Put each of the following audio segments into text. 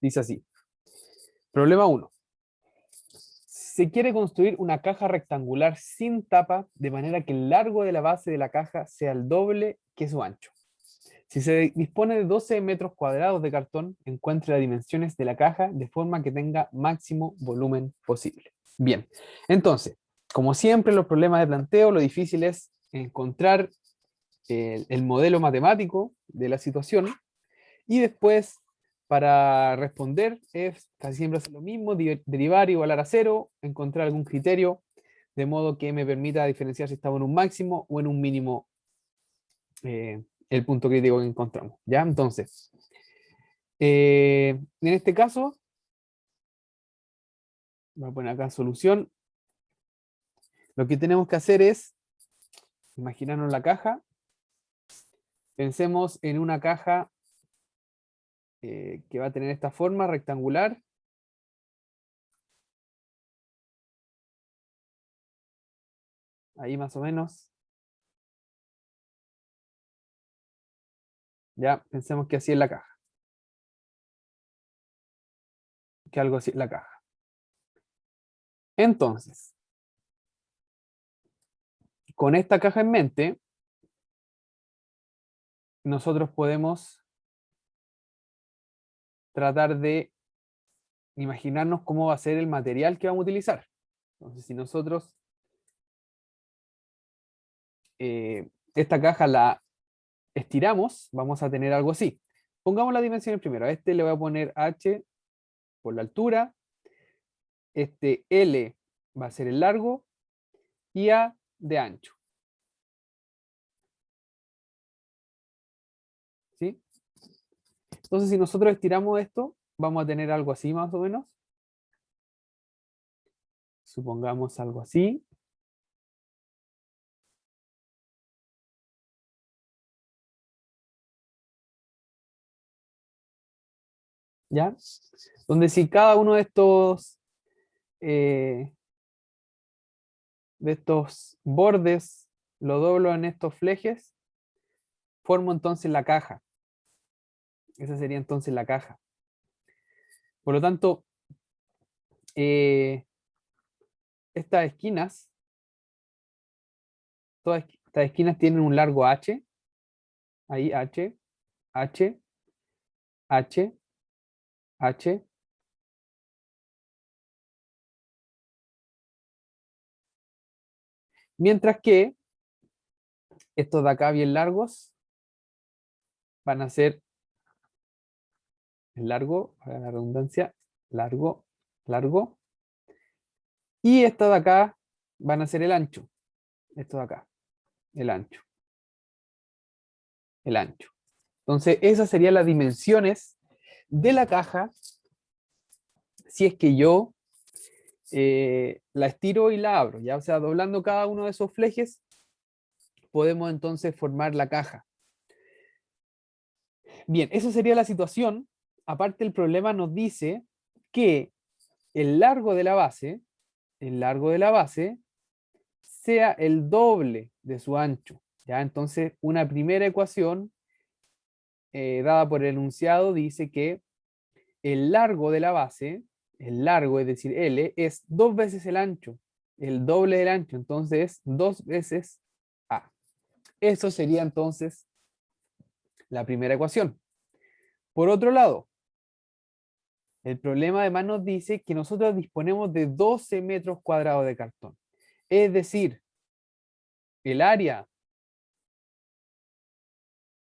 Dice así. Problema 1. Se quiere construir una caja rectangular sin tapa de manera que el largo de la base de la caja sea el doble que su ancho. Si se dispone de 12 metros cuadrados de cartón, encuentre las dimensiones de la caja de forma que tenga máximo volumen posible. Bien, entonces, como siempre en los problemas de planteo, lo difícil es encontrar el modelo matemático de la situación y después para responder es casi siempre hacer lo mismo, derivar, igualar a cero, encontrar algún criterio de modo que me permita diferenciar si estamos en un máximo o en un mínimo el punto crítico que encontramos. ¿Ya? Entonces, en este caso, voy a poner acá solución. Lo que tenemos que hacer es imaginarnos la caja. Pensemos en una caja que va a tener esta forma rectangular. Ahí más o menos. Ya, pensemos que así es la caja. Que algo así es la caja. Entonces, con esta caja en mente, nosotros podemos tratar de imaginarnos cómo va a ser el material que vamos a utilizar. Entonces, si nosotros esta caja la estiramos, vamos a tener algo así. Pongamos las dimensiones primero. A este le voy a poner h por la altura, este L va a ser el largo y A de ancho. ¿Sí? Entonces, si nosotros estiramos esto, vamos a tener algo así más o menos. Supongamos algo así. ¿Ya? Donde si cada uno de estos bordes lo doblo en estos flejes, formo entonces la caja. Esa sería entonces la caja. Por lo tanto, estas esquinas, todas estas esquinas tienen un largo h, ahí h, h, h, h. Mientras que estos de acá bien largos van a ser el largo, para la redundancia, largo, largo. Y estos de acá van a ser el ancho. Estos de acá, el ancho, el ancho. Entonces, esas serían las dimensiones de la caja si es que yo la estiro y la abro, ¿ya? O sea, doblando cada uno de esos flejes, podemos entonces formar la caja. Bien, esa sería la situación. Aparte, el problema nos dice que el largo de la base, el largo de la base, sea el doble de su ancho, ¿ya? Entonces, una primera ecuación dada por el enunciado dice que el largo de la base, el largo, es decir, L, es 2 veces el ancho, el doble del ancho, entonces 2 veces A. Eso sería entonces la primera ecuación. Por otro lado, el problema además nos dice que nosotros disponemos de 12 metros cuadrados de cartón. Es decir, el área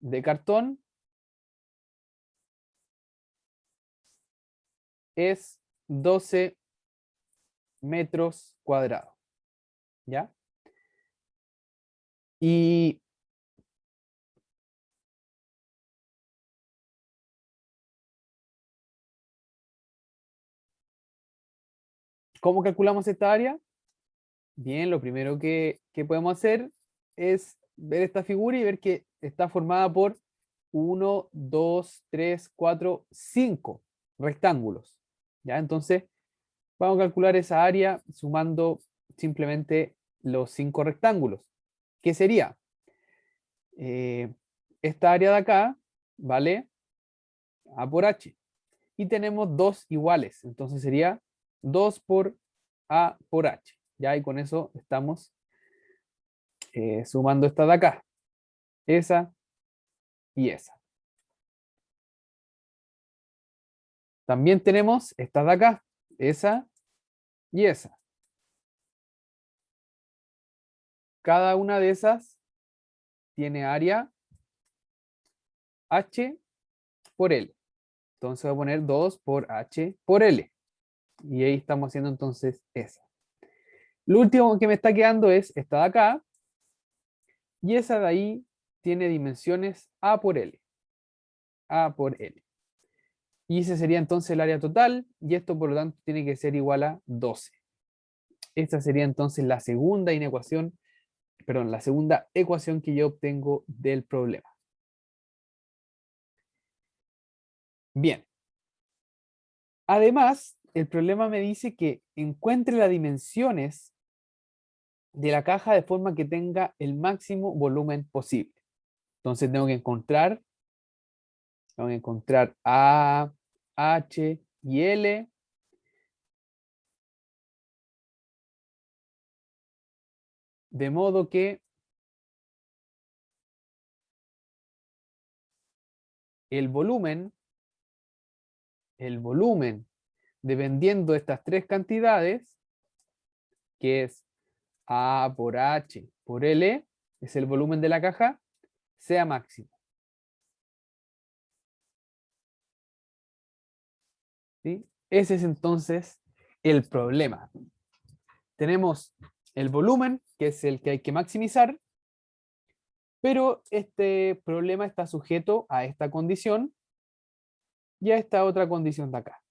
de cartón es 12 metros cuadrados. ¿Ya? Y ¿cómo calculamos esta área? Bien, lo primero que podemos hacer es ver esta figura y ver que está formada por 1, 2, 3, 4, 5 rectángulos. ¿Ya? Entonces, vamos a calcular esa área sumando simplemente los 5 rectángulos. ¿Qué sería? Esta área de acá vale A por H. y tenemos dos iguales. Entonces sería 2 por A por H. Ya, y con eso estamos sumando esta de acá. Esa y esa. También tenemos esta de acá. Esa y esa. Cada una de esas tiene área H por L. Entonces voy a poner 2 por H por L. Y ahí estamos haciendo entonces esa. Lo último que me está quedando es esta de acá. Y esa de ahí tiene dimensiones A por L. A por L. Y ese sería entonces el área total. Y esto por lo tanto tiene que ser igual a 12. Esta sería entonces la segunda inecuación, perdón, la segunda ecuación que yo obtengo del problema. Bien. Además, el problema me dice que encuentre las dimensiones de la caja de forma que tenga el máximo volumen posible. Entonces tengo que encontrar A, H y L. De modo que el volumen, dependiendo de estas tres cantidades, que es A por H por L, es el volumen de la caja, sea máximo. ¿Sí? Ese es entonces el problema. Tenemos el volumen, que es el que hay que maximizar, pero este problema está sujeto a esta condición y a esta otra condición de acá.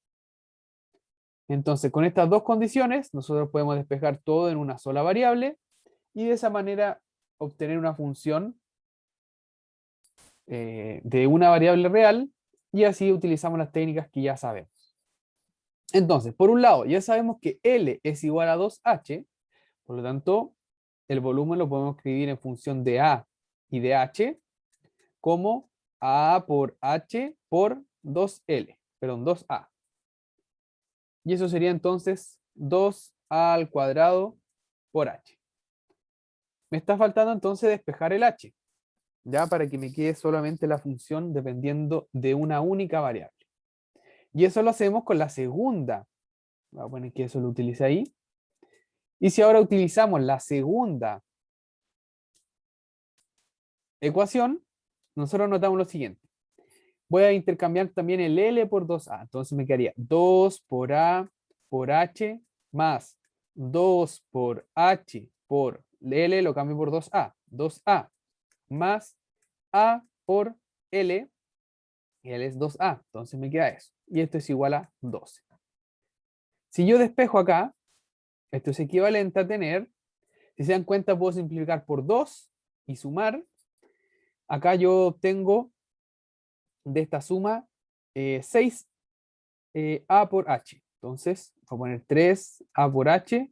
Entonces, con estas dos condiciones, nosotros podemos despejar todo en una sola variable y de esa manera obtener una función de una variable real, y así utilizamos las técnicas que ya sabemos. Entonces, por un lado, ya sabemos que L es igual a 2H, por lo tanto, el volumen lo podemos escribir en función de A y de H como A por H por 2L, perdón, 2A. Y eso sería entonces 2A al cuadrado por H. Me está faltando entonces despejar el H, ya para que me quede solamente la función dependiendo de una única variable. Y eso lo hacemos con la segunda. Voy a poner que eso lo utilice ahí. Y si ahora utilizamos la segunda ecuación, nosotros notamos lo siguiente. Voy a intercambiar también el L por 2A. Entonces me quedaría 2 por A por H más 2 por H por L, lo cambio por 2A. 2A más A por L, y L es 2A. Entonces me queda eso. Y esto es igual a 12. Si yo despejo acá, esto es equivalente a tener, si se dan cuenta, puedo simplificar por 2 y sumar. Acá yo obtengo de esta suma 6 A por H. Entonces, voy a poner 3A por H.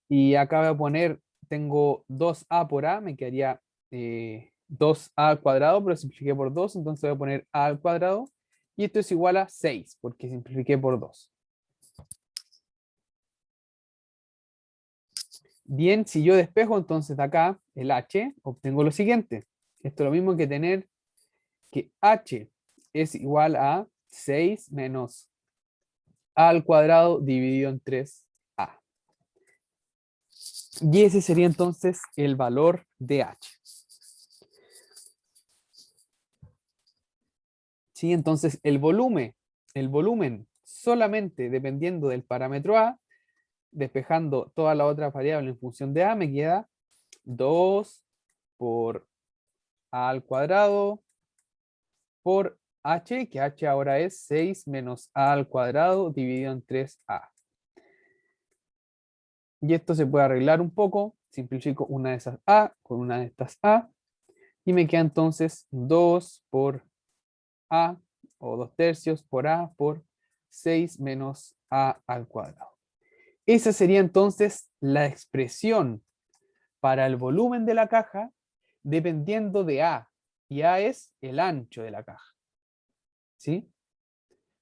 Y acá voy a poner, tengo 2A por A, me quedaría 2A al cuadrado, pero simplifiqué por 2, entonces voy a poner A al cuadrado. Y esto es igual a 6, porque simplifiqué por 2. Bien, si yo despejo entonces de acá el H, obtengo lo siguiente. Esto es lo mismo que tener que H es igual a 6 menos A al cuadrado dividido en 3A. Y ese sería entonces el valor de H. ¿Sí? Entonces el volumen solamente dependiendo del parámetro A, despejando todas las otras variables en función de A, me queda 2 por A al cuadrado por H, que H ahora es 6 menos A al cuadrado dividido en 3A. Y esto se puede arreglar un poco. Simplifico una de esas A con una de estas A. Y me queda entonces 2 por A, o 2/3 por A por 6 menos A al cuadrado. Esa sería entonces la expresión para el volumen de la caja dependiendo de A. Y A es el ancho de la caja. ¿Sí?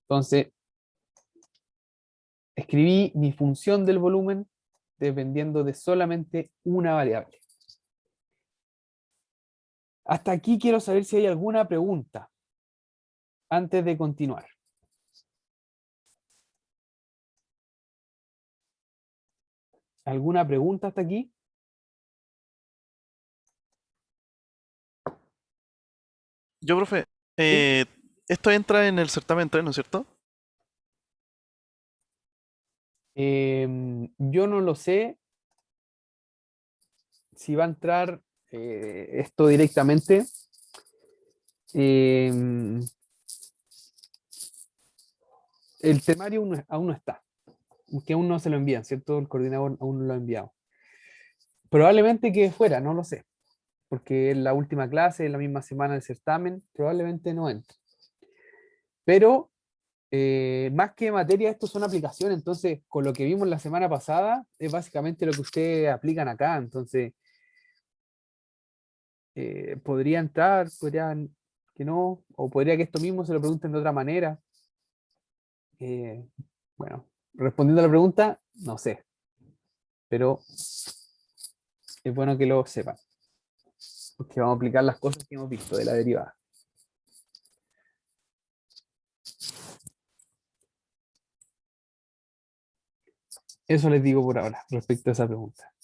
Entonces, escribí mi función del volumen dependiendo de solamente una variable. Hasta aquí quiero saber si hay alguna pregunta antes de continuar. ¿Alguna pregunta hasta aquí? Yo, profe, ¿Sí? eh, esto entra en el certamen 3, ¿no es cierto? Yo no lo sé si va a entrar esto directamente. Em, el temario aún no está, que aún no se lo envían, ¿cierto? El coordinador aún no lo ha enviado. Probablemente quede fuera, no lo sé, porque es la última clase, es la misma semana del certamen, probablemente no entre. Pero más que materia, estos son aplicaciones, entonces con lo que vimos la semana pasada es básicamente lo que ustedes aplican acá, entonces podría entrar, podrían que no, o podría que esto mismo se lo pregunten de otra manera. Eh, bueno, respondiendo a la pregunta, no sé, pero es bueno que lo sepan, porque vamos a aplicar las cosas que hemos visto de la derivada. Eso les digo por ahora respecto a esa pregunta.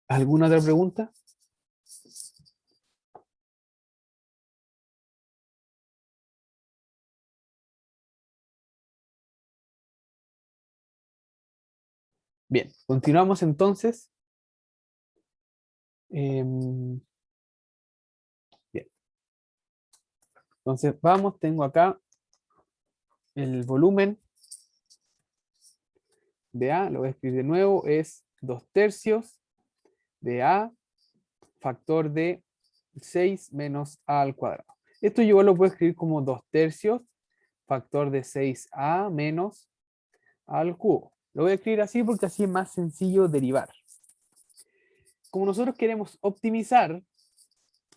¿Alguna otra pregunta? Bien, continuamos entonces. Bien, entonces vamos, tengo acá el volumen de A, lo voy a escribir de nuevo, es 2/3 de A factor de 6 menos A al cuadrado. Esto yo lo puedo escribir como 2/3 factor de 6A menos A al cubo. Lo voy a escribir así porque así es más sencillo derivar. Como nosotros queremos optimizar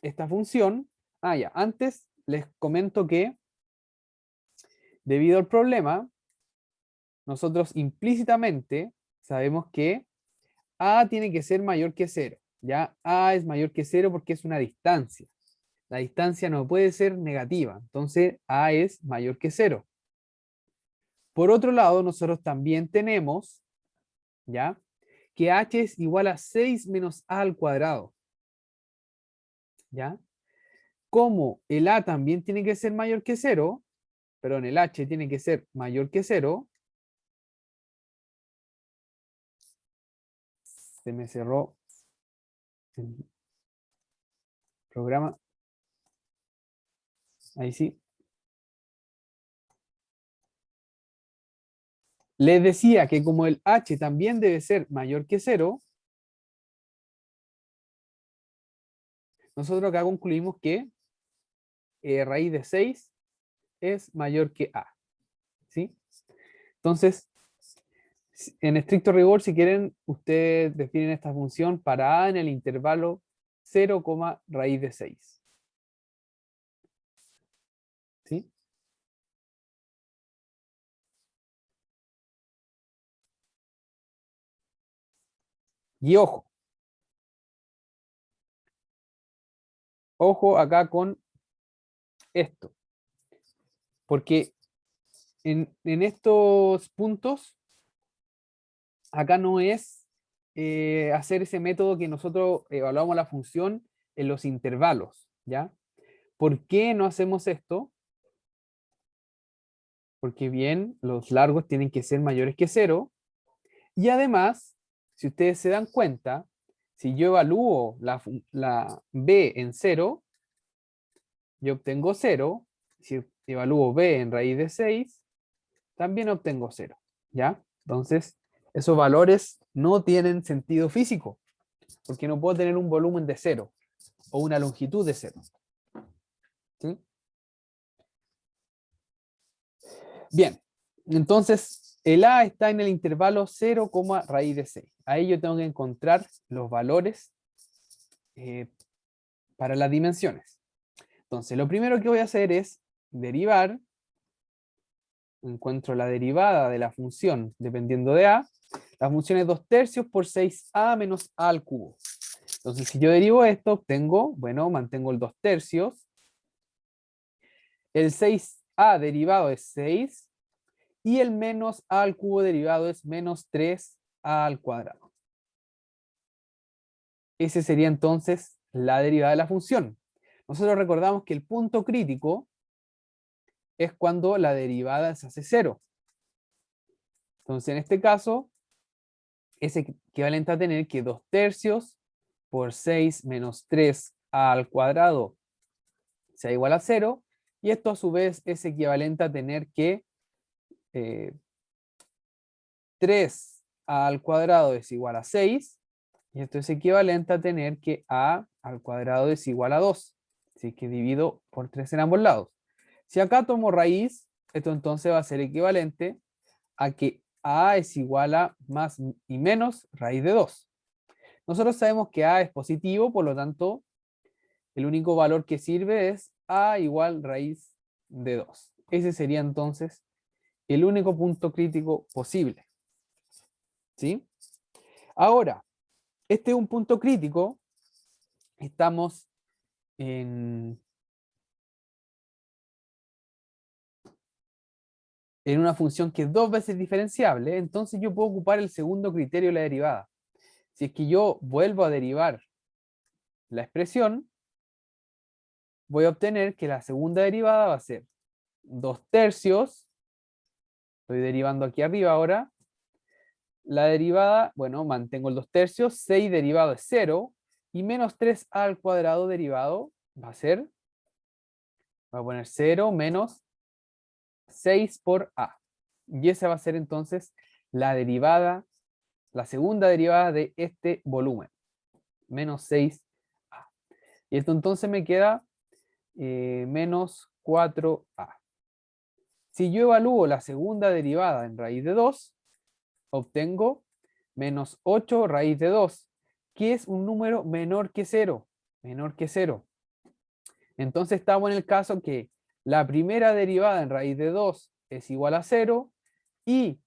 esta función, ya, antes les comento que debido al problema, nosotros implícitamente sabemos que A tiene que ser mayor que 0. ¿Ya? A es mayor que 0 porque es una distancia. La distancia no puede ser negativa, entonces A es mayor que 0. Por otro lado, nosotros también tenemos, ¿ya? Que H es igual a 6 menos A al cuadrado, ¿ya? Como el A también tiene que ser mayor que 0, perdón, el H tiene que ser mayor que 0, se me cerró el programa, ahí sí. Les decía que como el H también debe ser mayor que 0, nosotros acá concluimos que raíz de 6 es mayor que A, ¿sí? Entonces, en estricto rigor, si quieren, ustedes definen esta función para A en el intervalo 0, raíz de 6, ¿sí? Y ojo acá con esto, porque en estos puntos, acá no es hacer ese método que nosotros evaluamos la función en los intervalos, ¿ya? ¿Por qué no hacemos esto? Porque bien, los largos tienen que ser mayores que 0, y además, si ustedes se dan cuenta, si yo evalúo la b en 0, yo obtengo 0. Si evalúo b en raíz de 6, también obtengo 0. ¿Ya? Entonces, esos valores no tienen sentido físico, porque no puedo tener un volumen de 0 o una longitud de 0. ¿Sí? Bien, entonces el A está en el intervalo 0, raíz de 6. Ahí yo tengo que encontrar los valores para las dimensiones. Entonces, lo primero que voy a hacer es derivar. Encuentro la derivada de la función dependiendo de a. La función es 2/3 por 6a menos a al cubo. Entonces, si yo derivo esto, obtengo, bueno, mantengo el 2/3. El 6a derivado es 6. Y el menos a al cubo derivado es menos 3a al cuadrado. Ese sería entonces la derivada de la función. Nosotros recordamos que el punto crítico es cuando la derivada se hace 0. Entonces, en este caso, es equivalente a tener que 2/3 por 6 menos 3a al cuadrado sea igual a 0. Y esto a su vez es equivalente a tener que 3a al cuadrado es igual a 6. Y esto es equivalente a tener que a al cuadrado es igual a 2. Así que divido por 3 en ambos lados. Si acá tomo raíz, esto entonces va a ser equivalente a que a es igual a más y menos raíz de 2. Nosotros sabemos que a es positivo, por lo tanto, el único valor que sirve es a igual raíz de 2. Ese sería entonces el único punto crítico posible. ¿Sí? Ahora, este es un punto crítico. Estamos en una función que es 2 veces diferenciable, entonces yo puedo ocupar el segundo criterio de la derivada. Si es que yo vuelvo a derivar la expresión, voy a obtener que la segunda derivada va a ser 2/3. Estoy derivando aquí arriba ahora. La derivada, bueno, mantengo el 2/3, 6 derivado es 0, y menos 3a al cuadrado derivado va a ser, voy a poner 0 menos 6 por a. Y esa va a ser entonces la derivada, la segunda derivada de este volumen, menos 6a. Y esto entonces me queda menos 4a. Si yo evalúo la segunda derivada en raíz de 2, obtengo menos 8 raíz de 2, que es un número menor que 0. Menor que 0. Entonces estamos en el caso que la primera derivada en raíz de 2 es igual a 0 y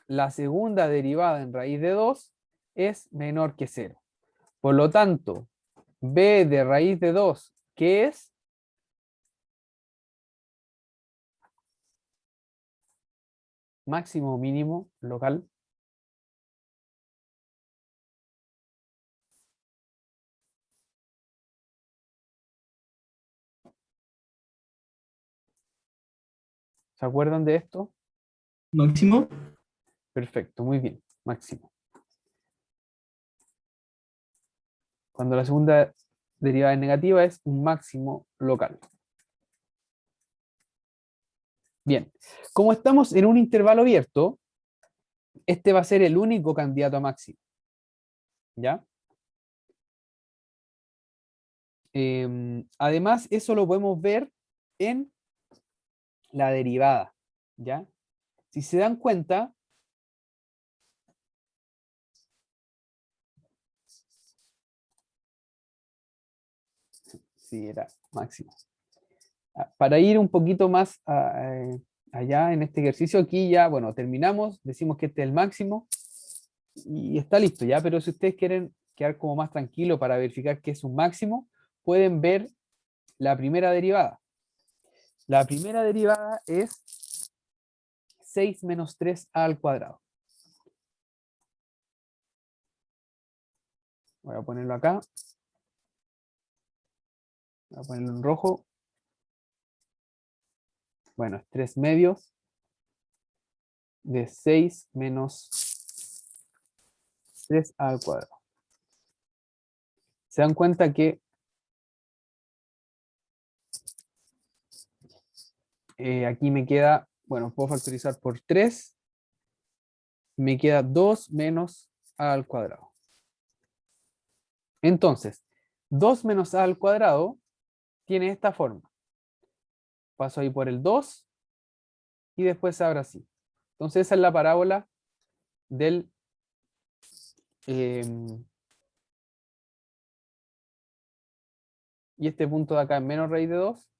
la segunda derivada en raíz de 2 es menor que 0. Por lo tanto, b de raíz de 2, ¿qué es? Máximo o mínimo local. ¿Se acuerdan de esto? Máximo. Perfecto, muy bien. Máximo. Cuando la segunda derivada es negativa es un máximo local. Bien, como estamos en un intervalo abierto, este va a ser el único candidato a máximo. ¿Ya? Además, eso lo podemos ver en la derivada. ¿Ya? Si se dan cuenta, sí, era máximo. Para ir un poquito más allá en este ejercicio, aquí ya, bueno, terminamos, decimos que este es el máximo y está listo ya, pero si ustedes quieren quedar como más tranquilo para verificar que es un máximo, pueden ver la primera derivada. La primera derivada es 6 menos 3a al cuadrado. Voy a ponerlo acá. Voy a ponerlo en rojo. Bueno, es 3 medios de 6 menos 3a al cuadrado. Se dan cuenta que aquí me queda, bueno, puedo factorizar por 3. Me queda 2 menos a al cuadrado. Entonces, 2 menos a al cuadrado tiene esta forma. Paso ahí por el 2 y después se abre así. Entonces esa es la parábola del y este punto de acá es menos raíz de 2,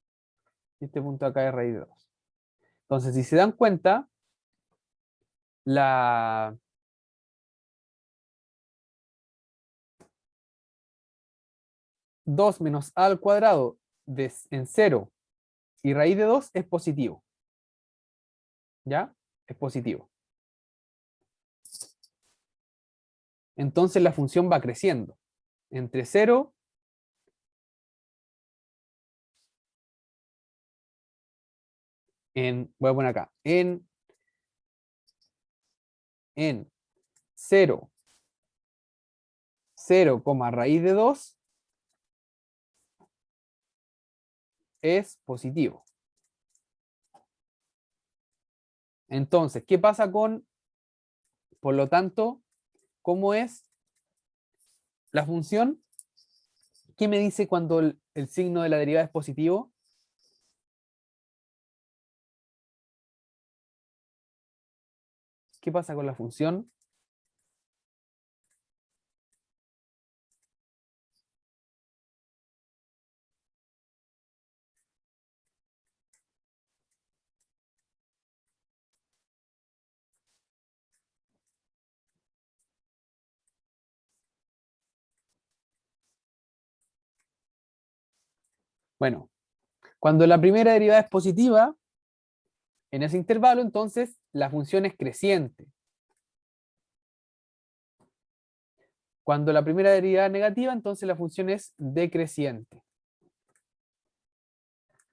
y este punto de acá es raíz de 2. Entonces, si se dan cuenta, la 2 menos a al cuadrado en 0 y raíz de 2 es positivo. ¿Ya? Es positivo. Entonces la función va creciendo. Entre 0 voy a poner acá, en 0, 0, raíz de 2 es positivo. Entonces, ¿qué pasa por lo tanto, cómo es la función? ¿Qué me dice cuando el signo de la derivada es positivo? ¿Qué pasa con la función? Bueno, cuando la primera derivada es positiva, en ese intervalo, entonces la función es creciente. Cuando la primera derivada es negativa, entonces la función es decreciente.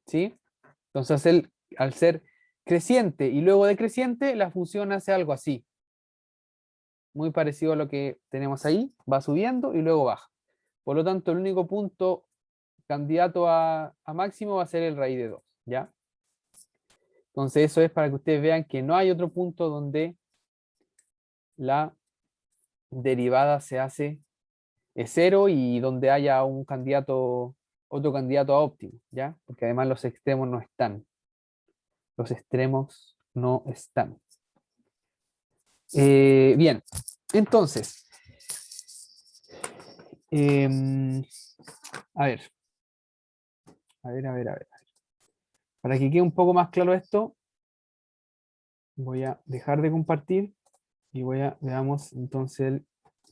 ¿Sí? Entonces, al ser creciente y luego decreciente, la función hace algo así. Muy parecido a lo que tenemos ahí, va subiendo y luego baja. Por lo tanto, el único punto candidato a máximo va a ser el raíz de 2, ¿ya? Entonces eso es para que ustedes vean que no hay otro punto donde la derivada se hace 0 y donde haya un candidato, otro candidato a óptimo, ¿ya? Porque además los extremos no están. Los extremos no están. Bien, entonces, a ver, a ver. Para que quede un poco más claro esto, voy a dejar de compartir y veamos entonces el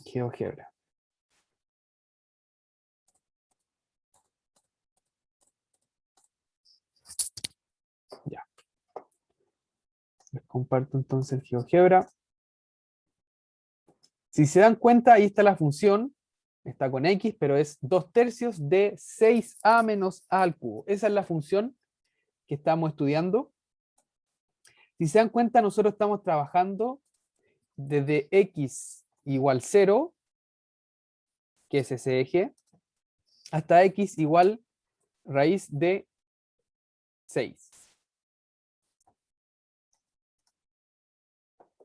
GeoGebra. Ya. Les comparto entonces el GeoGebra. Si se dan cuenta, ahí está la función, está con X, pero es 2/3 de 6a menos a al cubo. Esa es la función que estamos estudiando. Si se dan cuenta, nosotros estamos trabajando desde X igual 0, que es ese eje, hasta X igual raíz de 6.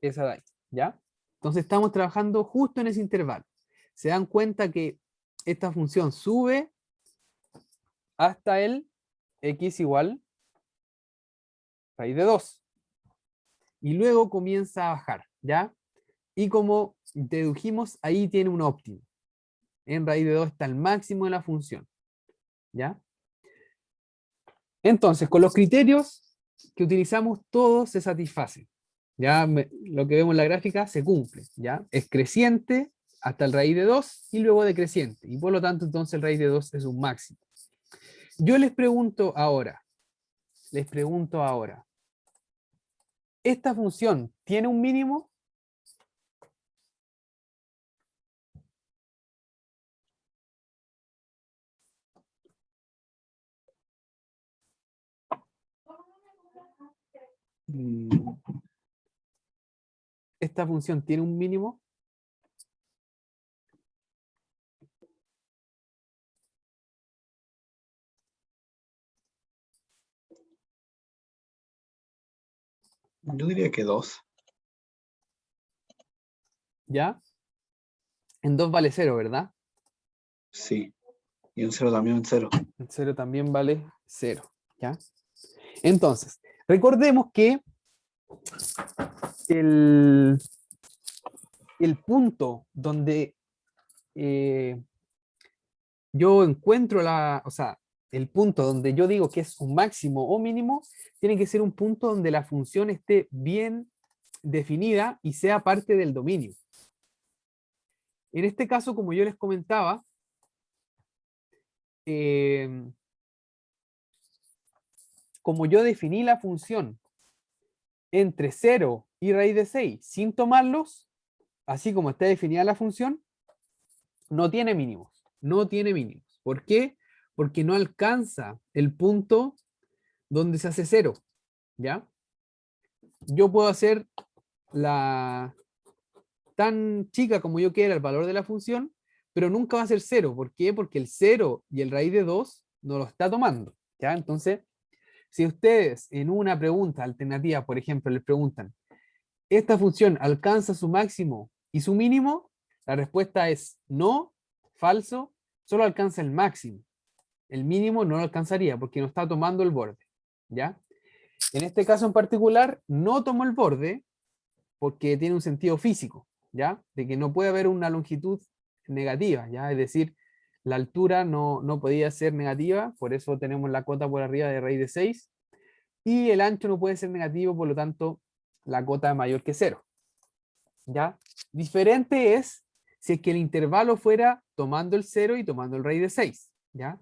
Esa de ahí, ¿ya? Entonces estamos trabajando justo en ese intervalo. Se dan cuenta que esta función sube hasta el X igual raíz de 2. Y luego comienza a bajar, ¿ya? Y como dedujimos, ahí tiene un óptimo. En raíz de 2 está el máximo de la función, ¿ya? Entonces, con los criterios que utilizamos, todos se satisfacen. Ya lo que vemos en la gráfica se cumple, ¿ya? Es creciente hasta el raíz de 2 y luego decreciente. Y por lo tanto, entonces el raíz de 2 es un máximo. Yo les pregunto ahora, ¿esta función tiene un mínimo? ¿Esta función tiene un mínimo? Yo diría que 2. ¿Ya? En 2 vale 0, ¿verdad? Sí. Y un 0 también un 0. En 0 también vale 0, ¿ya? Entonces, recordemos que el, el punto donde yo encuentro o sea, el punto donde yo digo que es un máximo o mínimo, tiene que ser un punto donde la función esté bien definida y sea parte del dominio. En este caso, como yo les comentaba, como yo definí la función entre 0 y raíz de 6 sin tomarlos, así como está definida la función, no tiene mínimos. No tiene mínimos. ¿Por qué? Porque no alcanza el punto donde se hace 0. ¿Ya? Yo puedo hacer la tan chica como yo quiera el valor de la función, pero nunca va a ser 0. ¿Por qué? Porque el 0 y el raíz de 2 no lo está tomando. ¿Ya? Entonces, si ustedes en una pregunta alternativa, por ejemplo, les preguntan, ¿esta función alcanza su máximo y su mínimo? La respuesta es no, falso, solo alcanza el máximo. El mínimo no lo alcanzaría porque no está tomando el borde. ¿Ya? En este caso en particular, no tomo el borde porque tiene un sentido físico, ¿ya? De que no puede haber una longitud negativa, ¿ya? Es decir, la altura no podía ser negativa, por eso tenemos la cota por arriba de raíz de 6, y el ancho no puede ser negativo, por lo tanto, la cota es mayor que 0, ¿ya? Diferente es si es que el intervalo fuera tomando el 0 y tomando el raíz de 6, ¿ya?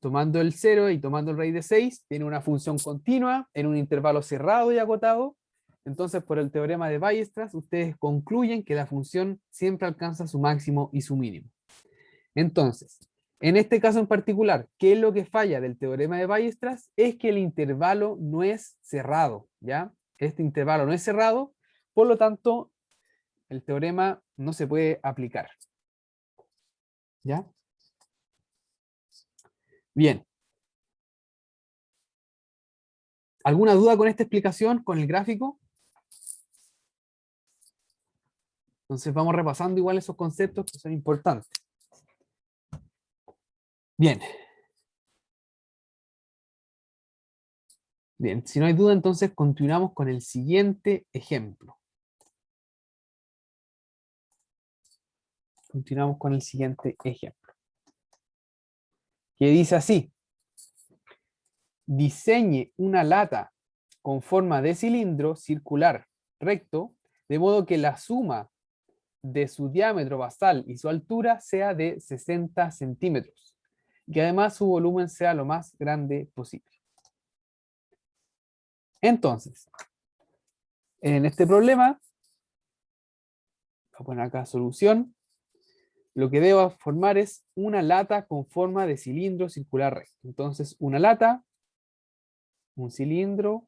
Tomando el 0 y tomando el raíz de 6, tiene una función continua en un intervalo cerrado y acotado. Entonces, por el teorema de Weierstrass, ustedes concluyen que la función siempre alcanza su máximo y su mínimo. Entonces, en este caso en particular, ¿qué es lo que falla del teorema de Weierstrass? Es que el intervalo no es cerrado, ¿ya? Este intervalo no es cerrado, por lo tanto, el teorema no se puede aplicar. ¿Ya? Bien. ¿Alguna duda con esta explicación, con el gráfico? Entonces vamos repasando igual esos conceptos que son importantes. Bien. Bien, si no hay duda, entonces continuamos con el siguiente ejemplo. Continuamos con el siguiente ejemplo. Que dice así. Diseñe una lata con forma de cilindro circular recto, de modo que la suma de su diámetro basal y su altura sea de 60 centímetros, y que además su volumen sea lo más grande posible. Entonces, en este problema, voy a poner acá solución, lo que debo formar es una lata con forma de cilindro circular recto. Entonces, una lata, un cilindro,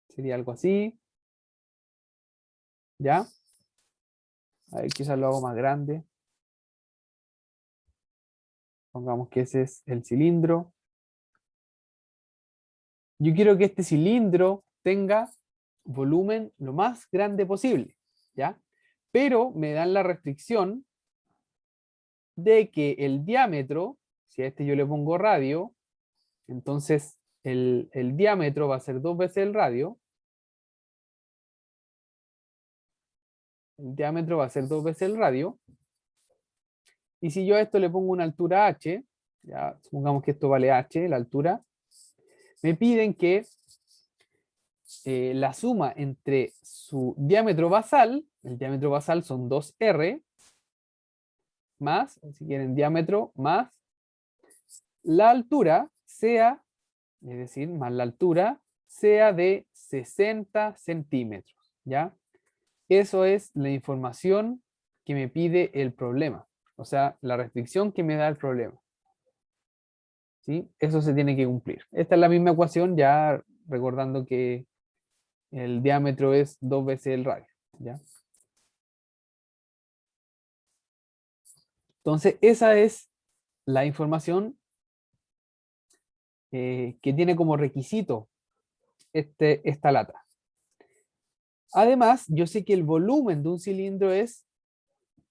sería algo así, ¿ya? A ver, quizás lo hago más grande. Pongamos que ese es el cilindro. Yo quiero que este cilindro tenga volumen lo más grande posible, ¿ya? Pero me dan la restricción de que el diámetro, si a este yo le pongo radio, entonces el diámetro va a ser 2 veces el radio. El diámetro va a ser 2 veces el radio. Y si yo a esto le pongo una altura h, ya supongamos que esto vale h, la altura, me piden que la suma entre su diámetro basal, el diámetro basal son 2r, más, si quieren, diámetro, más la altura sea, es decir, más la altura, sea de 60 centímetros, ¿ya? Eso es la información que me pide el problema, o sea, la restricción que me da el problema. ¿Sí? Eso se tiene que cumplir. Esta es la misma ecuación, ya recordando que el diámetro es 2 veces el radio, ¿ya? Entonces, esa es la información que tiene como requisito esta lata. Además, yo sé que el volumen de un cilindro es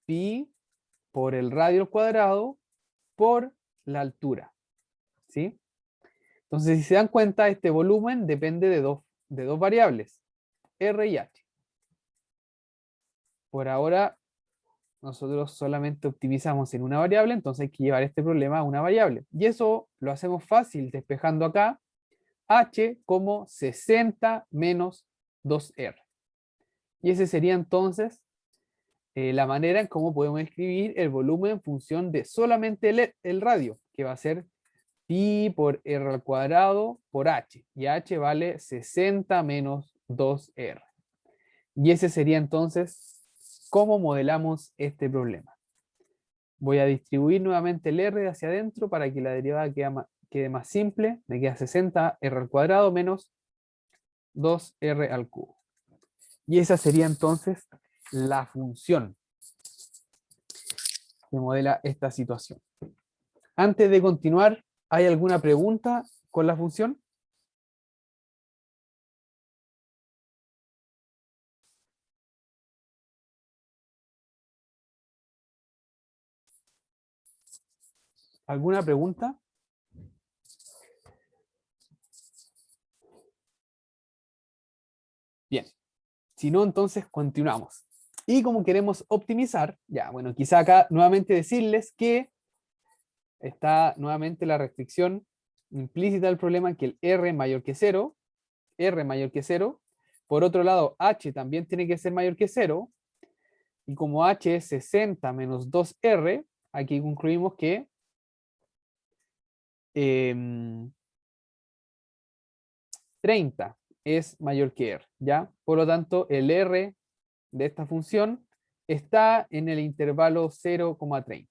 pi por el radio al cuadrado por la altura. ¿Sí? Entonces, si se dan cuenta, este volumen depende de dos variables, R y H. Por ahora nosotros solamente optimizamos en una variable, entonces hay que llevar este problema a una variable. Y eso lo hacemos fácil despejando acá h como 60 menos 2r. Y ese sería entonces la manera en cómo podemos escribir el volumen en función de solamente el radio, que va a ser pi por r al cuadrado por h. Y h vale 60 menos 2r. Y ese sería entonces cómo modelamos este problema. Voy a distribuir nuevamente el r hacia adentro para que la derivada quede más simple. Me queda 60 r al cuadrado menos 2r al cubo. Y esa sería entonces la función que modela esta situación. Antes de continuar, ¿hay alguna pregunta con la función? ¿Alguna pregunta? Bien. Si no, entonces continuamos. Y como queremos optimizar, ya, bueno, quizá acá nuevamente decirles que está nuevamente la restricción implícita del problema que el r mayor que 0, r mayor que 0. Por otro lado, h también tiene que ser mayor que 0. Y como h es 60 menos 2r, aquí concluimos que 30 es mayor que r, ¿ya? Por lo tanto, el r de esta función está en el intervalo 0,30,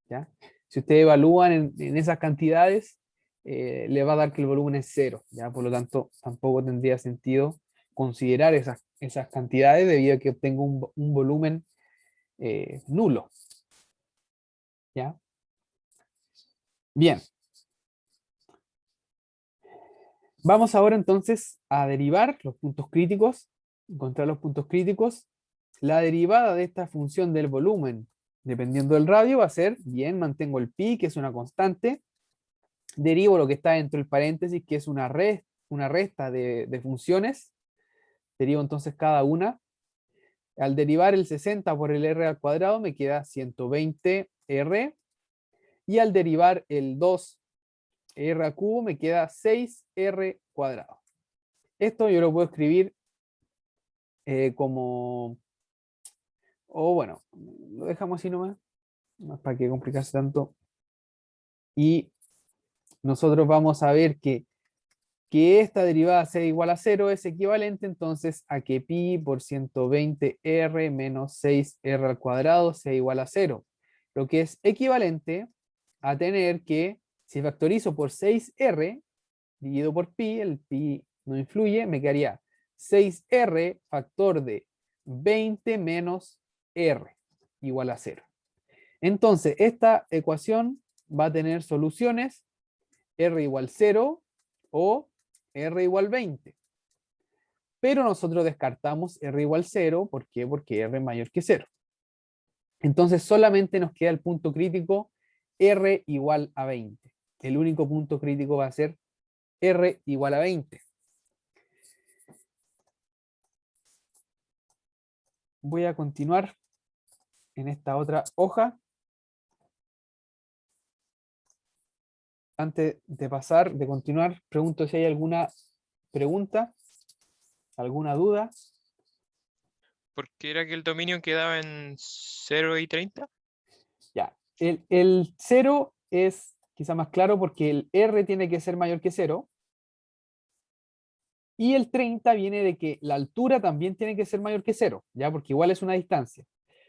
¿ya? Si ustedes evalúan en esas cantidades, le va a dar que el volumen es 0, ¿ya? Por lo tanto, tampoco tendría sentido considerar esas cantidades debido a que obtengo un volumen nulo, ¿ya? Bien. Vamos ahora entonces a derivar los puntos críticos, encontrar los puntos críticos. La derivada de esta función del volumen, dependiendo del radio, va a ser, bien, mantengo el pi, que es una constante, derivo lo que está dentro del paréntesis, que es una resta de funciones, derivo entonces cada una. Al derivar el 60 por el r al cuadrado me queda 120r, y al derivar el 2r al cubo me queda 6r cuadrado. Esto yo lo puedo escribir como, o bueno, lo dejamos así nomás, no es para que complicarse tanto. Y nosotros vamos a ver que esta derivada sea igual a 0 es equivalente entonces a que pi por 120r menos 6r al cuadrado sea igual a 0. Lo que es equivalente a tener que, si factorizo por 6r dividido por pi, el pi no influye, me quedaría 6r factor de 20 menos r igual a 0. Entonces, esta ecuación va a tener soluciones r igual 0 o r igual 20. Pero nosotros descartamos r igual 0, ¿por qué? Porque r es mayor que 0. Entonces solamente nos queda el punto crítico r igual a 20. El único punto crítico va a ser r igual a 20. Voy a continuar en esta otra hoja. Antes de continuar, pregunto si hay alguna pregunta, alguna duda. ¿Por qué era que el dominio quedaba en 0 y 30? Ya, el 0 es quizá más claro porque el r tiene que ser mayor que 0. Y el 30 viene de que la altura también tiene que ser mayor que 0, ¿ya? Porque igual es una distancia.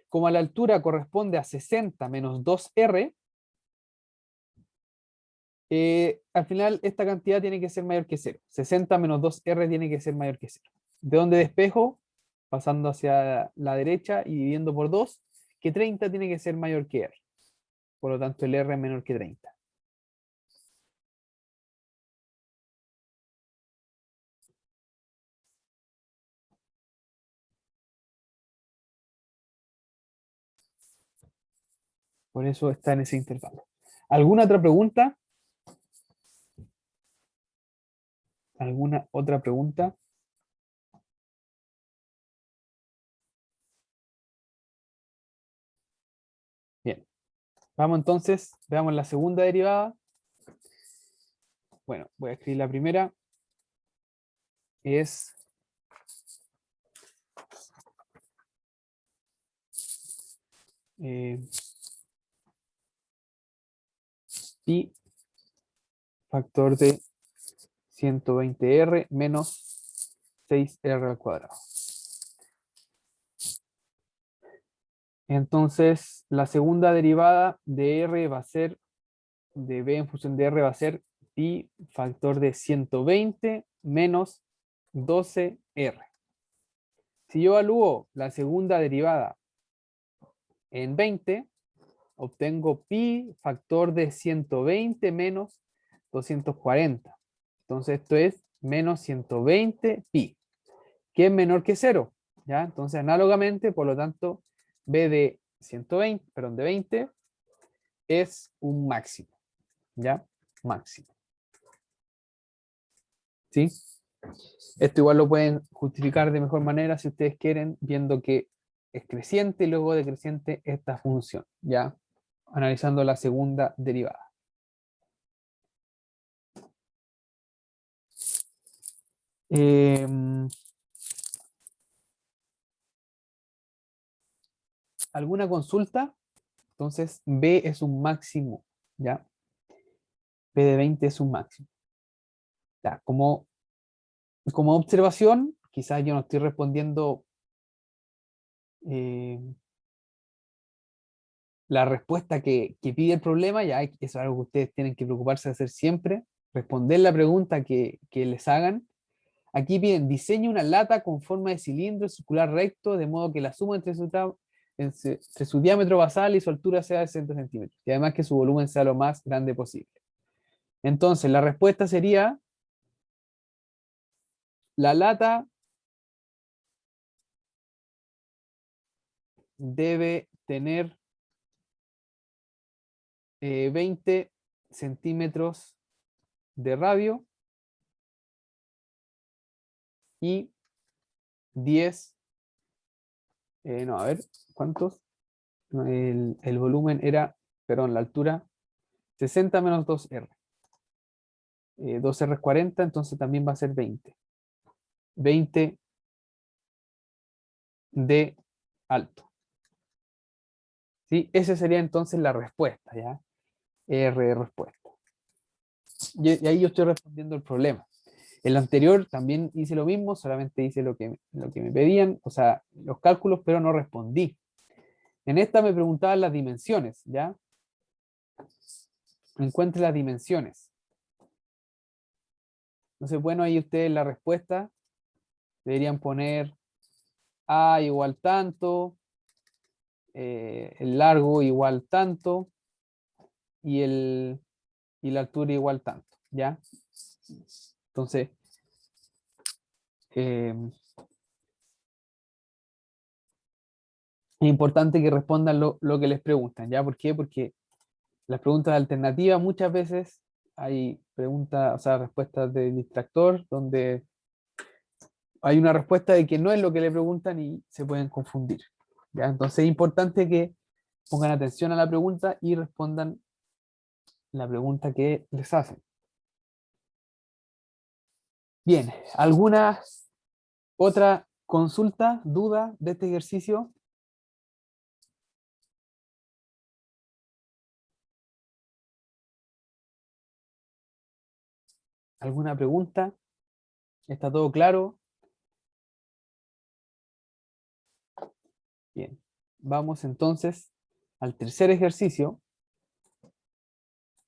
Como la altura corresponde a 60 menos 2r, al final esta cantidad tiene que ser mayor que 0. 60 menos 2r tiene que ser mayor que 0. ¿De dónde despejo? Pasando hacia la derecha y dividiendo por 2, que 30 tiene que ser mayor que r. Por lo tanto, el r es menor que 30. Por eso está en ese intervalo. ¿Alguna otra pregunta? ¿Alguna otra pregunta? Vamos entonces, veamos la segunda derivada. Bueno, voy a escribir la primera. Es pi factor de 120r menos 6r al cuadrado. Entonces, la segunda derivada de r va a ser, de b en función de r va a ser pi factor de 120 menos 12r. Si yo evalúo la segunda derivada en 20, obtengo pi factor de 120 menos 240. Entonces esto es menos 120 pi, que es menor que 0. ¿Ya? Entonces análogamente, por lo tanto, b de 120, perdón, de 20 es un máximo. ¿Ya? Máximo. ¿Sí? Esto igual lo pueden justificar de mejor manera si ustedes quieren, viendo que es creciente y luego decreciente esta función. ¿Ya? Analizando la segunda derivada. ¿Alguna consulta? Entonces, B es un máximo, ¿ya? B de 20 es un máximo. Ya, como observación, quizás yo no estoy respondiendo eh, la respuesta que pide el problema, ya eso es algo que ustedes tienen que preocuparse de hacer siempre, responder la pregunta que les hagan. Aquí piden, diseñe una lata con forma de cilindro circular recto, de modo que la suma entre su diámetro basal y su altura sea de 60 centímetros, y además que su volumen sea lo más grande posible. Entonces, la respuesta sería, la lata debe tener 20 centímetros de radio y 10, no, a ver, ¿cuántos? No, el volumen era, perdón, la altura, 60 menos 2R. 2R es 40, entonces también va a ser 20. 20 de alto. ¿Sí? Esa sería entonces la respuesta, ¿ya? R de respuesta. Y ahí yo estoy respondiendo el problema. En la anterior también hice lo mismo, solamente hice lo que me pedían, o sea, los cálculos, pero no respondí. En esta me preguntaban las dimensiones, ¿ya? Encuentre las dimensiones. Entonces, bueno, ahí ustedes la respuesta deberían poner A igual tanto, el largo igual tanto, y la altura igual tanto, ¿ya? Entonces, es importante que respondan lo que les preguntan, ¿ya? ¿Por qué? Porque las preguntas alternativas muchas veces hay preguntas, o sea, respuestas de distractor, donde hay una respuesta de que no es lo que le preguntan y se pueden confundir, ¿ya? Entonces es importante que pongan atención a la pregunta y respondan la pregunta que les hacen. Bien, ¿alguna otra consulta, duda de este ejercicio? ¿Alguna pregunta? ¿Está todo claro? Bien, vamos entonces al tercer ejercicio.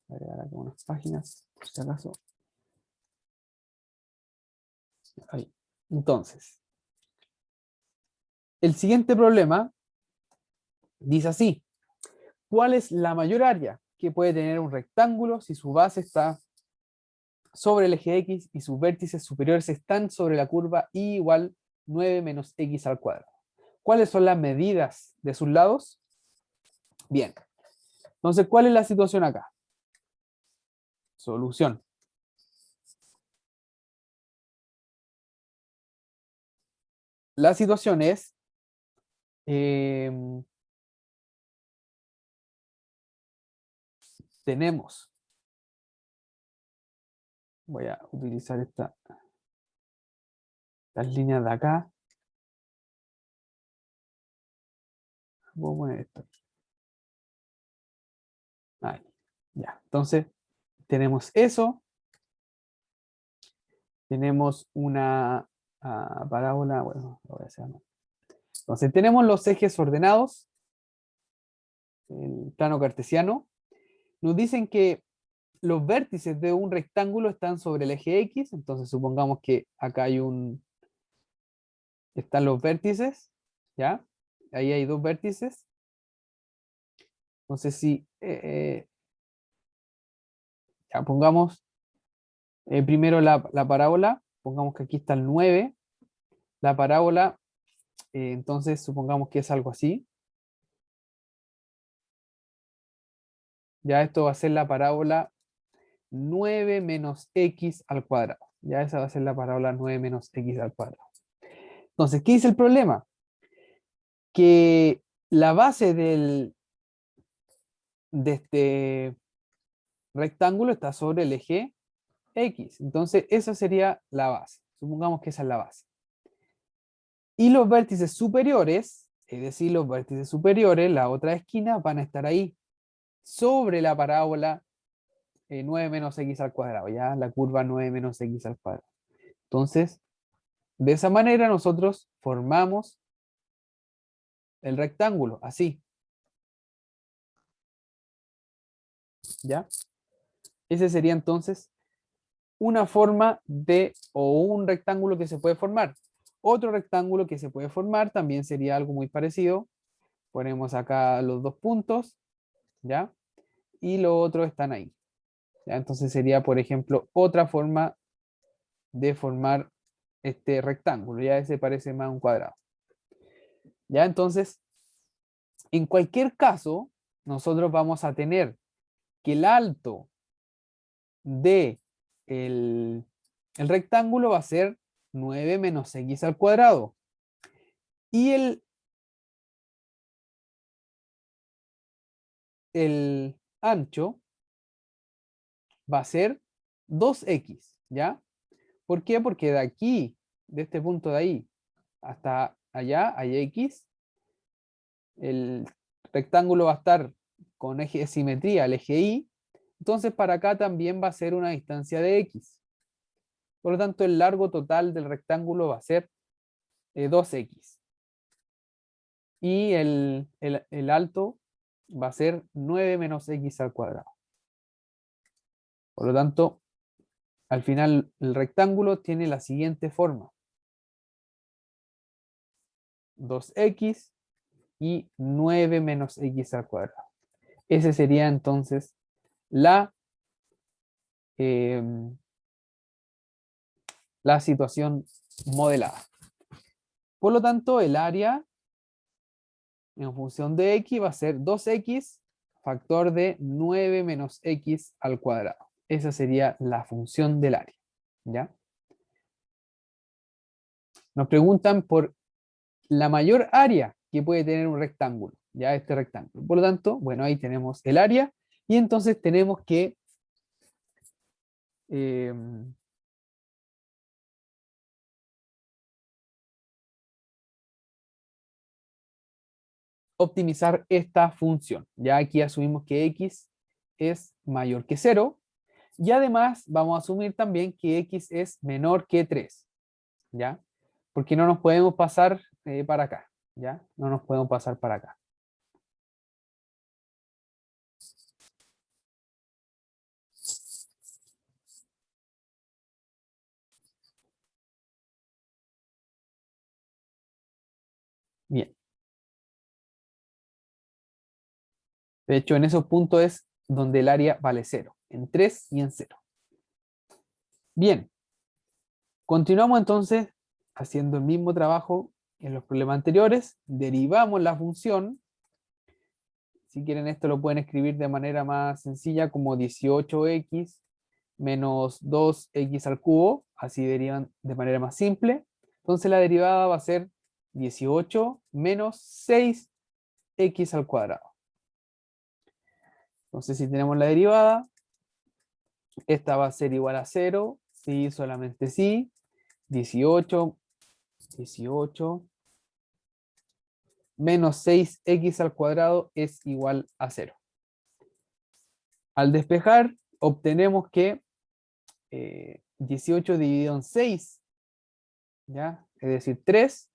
Voy a agregar acá unas páginas, por si acaso. Ahí. Entonces, el siguiente problema dice así: ¿cuál es la mayor área que puede tener un rectángulo si su base está sobre el eje X y sus vértices superiores están sobre la curva y igual 9 menos X al cuadrado? ¿Cuáles son las medidas de sus lados? Bien, entonces, ¿cuál es la situación acá? Solución. La situación es tenemos, voy a utilizar estas líneas de acá. Voy a poner esto. Ahí, ya. Entonces, tenemos eso. Tenemos una parábola. Bueno, lo voy a hacer, ¿no? Entonces, tenemos los ejes ordenados. El plano cartesiano. Nos dicen que los vértices de un rectángulo están sobre el eje X. Entonces, supongamos que acá hay están los vértices. ¿Ya? Ahí hay dos vértices. Entonces, si ya pongamos primero la parábola, pongamos que aquí está el 9, la parábola, entonces supongamos que es algo así. Ya esto va a ser la parábola 9 menos x al cuadrado. Ya esa va a ser la parábola 9 menos x al cuadrado. Entonces, ¿qué dice el problema? Que la base de este rectángulo está sobre el eje X. Entonces, esa sería la base. Supongamos que esa es la base. Y los vértices superiores, es decir, los vértices superiores, la otra esquina, van a estar ahí, sobre la parábola 9 menos x al cuadrado, ya la curva 9 menos x al cuadrado. Entonces, de esa manera nosotros formamos el rectángulo, así. ¿Ya? Ese sería entonces una forma o un rectángulo que se puede formar. Otro rectángulo que se puede formar también sería algo muy parecido. Ponemos acá los dos puntos, ¿ya? Y los otros están ahí. ¿Ya? Entonces sería, por ejemplo, otra forma de formar este rectángulo. Ya ese parece más un cuadrado. ¿Ya? Entonces, en cualquier caso, nosotros vamos a tener que el alto de el rectángulo va a ser 9 menos x al cuadrado. Y el ancho va a ser 2x, ¿ya? ¿Por qué? Porque de aquí, de este punto de ahí, hasta allá hay x. El rectángulo va a estar con eje de simetría, el eje Y. Entonces para acá también va a ser una distancia de x. Por lo tanto, el largo total del rectángulo va a ser 2x. Y el alto va a ser 9 menos x al cuadrado. Por lo tanto, al final el rectángulo tiene la siguiente forma. 2x y 9 menos x al cuadrado. Ese sería entonces la situación modelada. Por lo tanto, el área en función de x va a ser 2x factor de 9 menos x al cuadrado. Esa sería la función del área. ¿Ya? Nos preguntan por la mayor área que puede tener un rectángulo. Ya este rectángulo. Por lo tanto, bueno, ahí tenemos el área y entonces tenemos que optimizar esta función. Ya aquí asumimos que x es mayor que 0 y además vamos a asumir también que x es menor que 3. ¿Ya? Porque no nos podemos pasar para acá. ¿Ya? No nos podemos pasar para acá. Bien. De hecho, en esos puntos es donde el área vale 0. En 3 y en 0. Bien. Continuamos entonces haciendo el mismo trabajo en los problemas anteriores. Derivamos la función. Si quieren esto lo pueden escribir de manera más sencilla como 18x menos 2x al cubo. Así derivan de manera más simple. Entonces la derivada va a ser 18 menos 6x al cuadrado. Entonces, si tenemos la derivada, esta va a ser igual a 0, sí, solamente sí. 18 menos 6x al cuadrado es igual a 0. Al despejar, obtenemos que 18 dividido en 6, ¿ya? Es decir, 3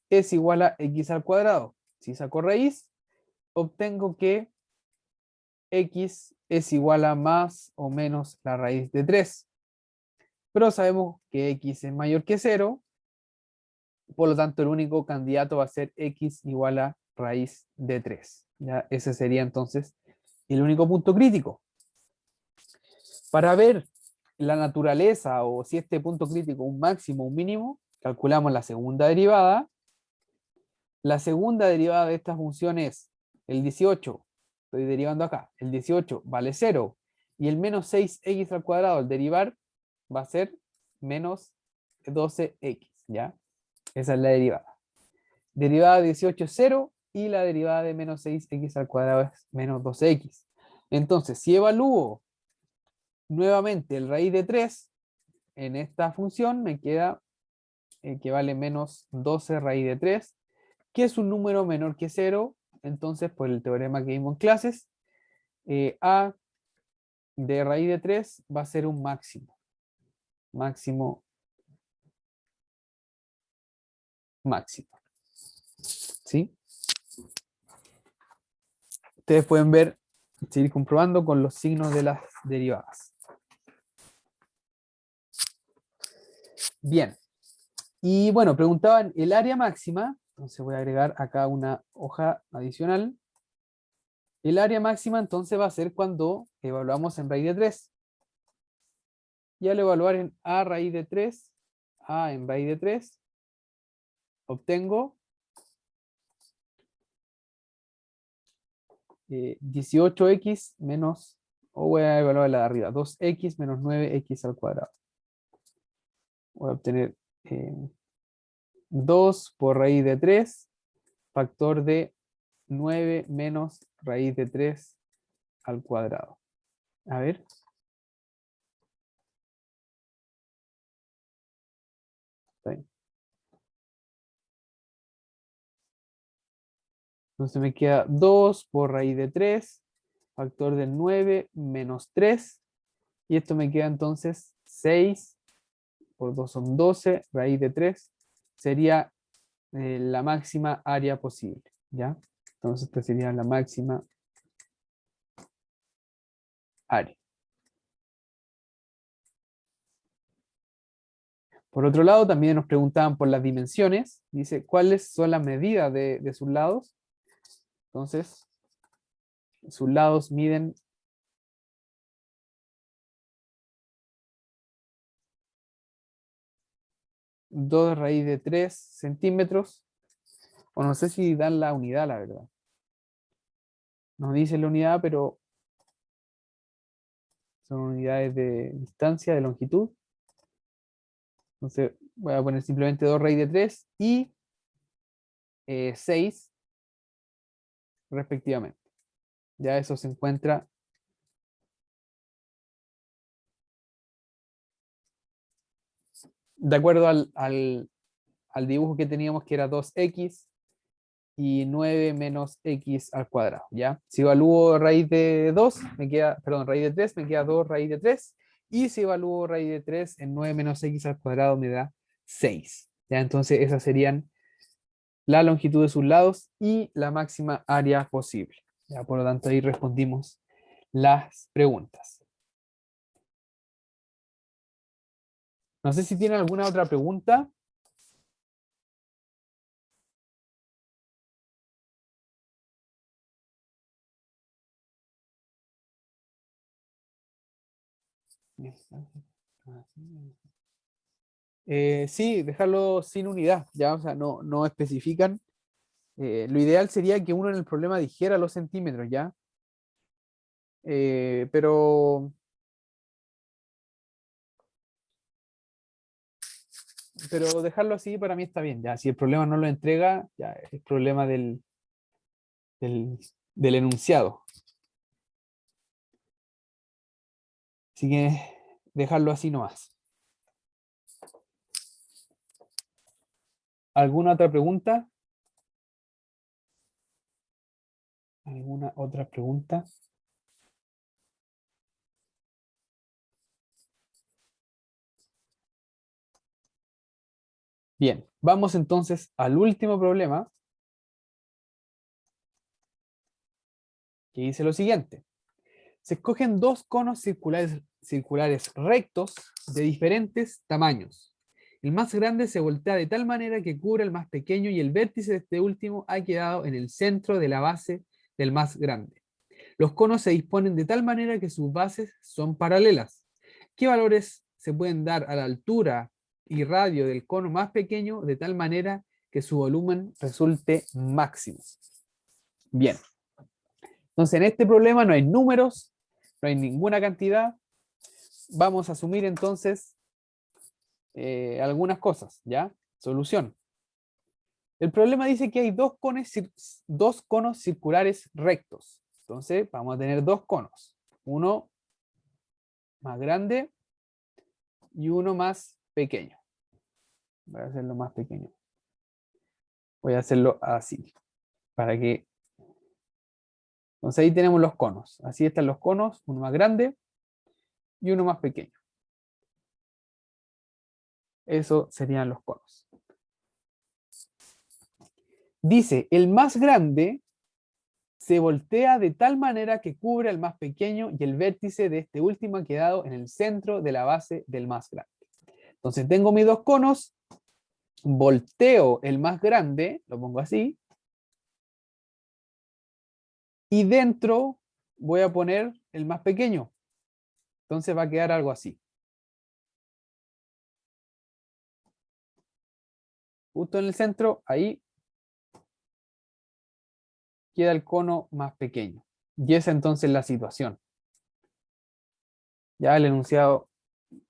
es igual a x al cuadrado. Si saco raíz, obtengo que x es igual a más o menos la raíz de 3. Pero sabemos que x es mayor que 0, por lo tanto el único candidato va a ser x igual a raíz de 3. ¿Ya? Ese sería entonces el único punto crítico. Para ver la naturaleza o si este punto crítico es un máximo o un mínimo, calculamos la segunda derivada. La segunda derivada de esta función es el 18, estoy derivando acá, el 18 vale 0, y el menos 6x al cuadrado al derivar va a ser menos 12x, ¿ya? Esa es la derivada. Derivada de 18 es 0, y la derivada de menos 6x al cuadrado es menos 12x. Entonces, si evalúo nuevamente el raíz de 3 en esta función, me queda que vale menos 12 raíz de 3, que es un número menor que 0. Entonces, por el teorema que vimos en clases, a de raíz de 3 va a ser un máximo. Máximo. ¿Sí? Ustedes pueden ver, seguir comprobando con los signos de las derivadas. Bien. Y bueno, preguntaban el área máxima. Entonces voy a agregar acá una hoja adicional. El área máxima entonces va a ser cuando evaluamos en raíz de 3. Y al evaluar en a raíz de 3, a en raíz de 3, obtengo 18x menos, o voy a evaluar la de arriba, 2x menos 9x al cuadrado. Voy a obtener 2 por raíz de 3, factor de 9 menos raíz de 3 al cuadrado. A ver. Está bien. Entonces me queda 2 por raíz de 3, factor de 9 menos 3, y esto me queda entonces 6 por 2 son 12, raíz de 3, sería la máxima área posible, ¿ya? Entonces esta sería la máxima área. Por otro lado, también nos preguntaban por las dimensiones. Dice, ¿cuáles son las medidas de sus lados? Entonces, sus lados miden 2 raíz de 3 centímetros. O no sé si dan la unidad, la verdad. No dice la unidad, pero son unidades de distancia, de longitud. Entonces voy a poner simplemente 2 raíz de 3 y 6 respectivamente. Ya eso se encuentra de acuerdo al dibujo que teníamos, que era 2x y 9 menos x al cuadrado, ¿ya? Si evalúo raíz de 2, me queda, perdón, raíz de 3, me queda 2 raíz de 3, y si evalúo raíz de 3 en 9 menos x al cuadrado me da 6, ¿ya? Entonces esas serían la longitud de sus lados y la máxima área posible, ¿ya? Por lo tanto ahí respondimos las preguntas. No sé si tienen alguna otra pregunta. Sí, dejarlo sin unidad, ya, o sea, no especifican. Lo ideal sería que uno en el problema dijera los centímetros, ya. Pero dejarlo así para mí está bien, ya. Si el problema no lo entrega, ya es problema del enunciado. Así que dejarlo así nomás. ¿Alguna otra pregunta? ¿Alguna otra pregunta? Bien, vamos entonces al último problema, que dice lo siguiente. Se escogen dos conos circulares rectos de diferentes tamaños. El más grande se voltea de tal manera que cubre al más pequeño y el vértice de este último ha quedado en el centro de la base del más grande. Los conos se disponen de tal manera que sus bases son paralelas. ¿Qué valores se pueden dar a la altura y radio del cono más pequeño de tal manera que su volumen resulte máximo? Bien. Entonces, en este problema no hay números, no hay ninguna cantidad. Vamos a asumir entonces algunas cosas, ¿ya? Solución. El problema dice que hay dos conos circulares rectos. Entonces, vamos a tener dos conos. Uno más grande y uno más pequeño. Voy a hacerlo más pequeño. Voy a hacerlo así, para que... Entonces ahí tenemos los conos. Así están los conos, uno más grande y uno más pequeño. Eso serían los conos. Dice, el más grande se voltea de tal manera que cubre al más pequeño y el vértice de este último ha quedado en el centro de la base del más grande. Entonces tengo mis dos conos, volteo el más grande, lo pongo así, y dentro voy a poner el más pequeño. Entonces va a quedar algo así. Justo en el centro, ahí queda el cono más pequeño. Y esa entonces es la situación. Ya el enunciado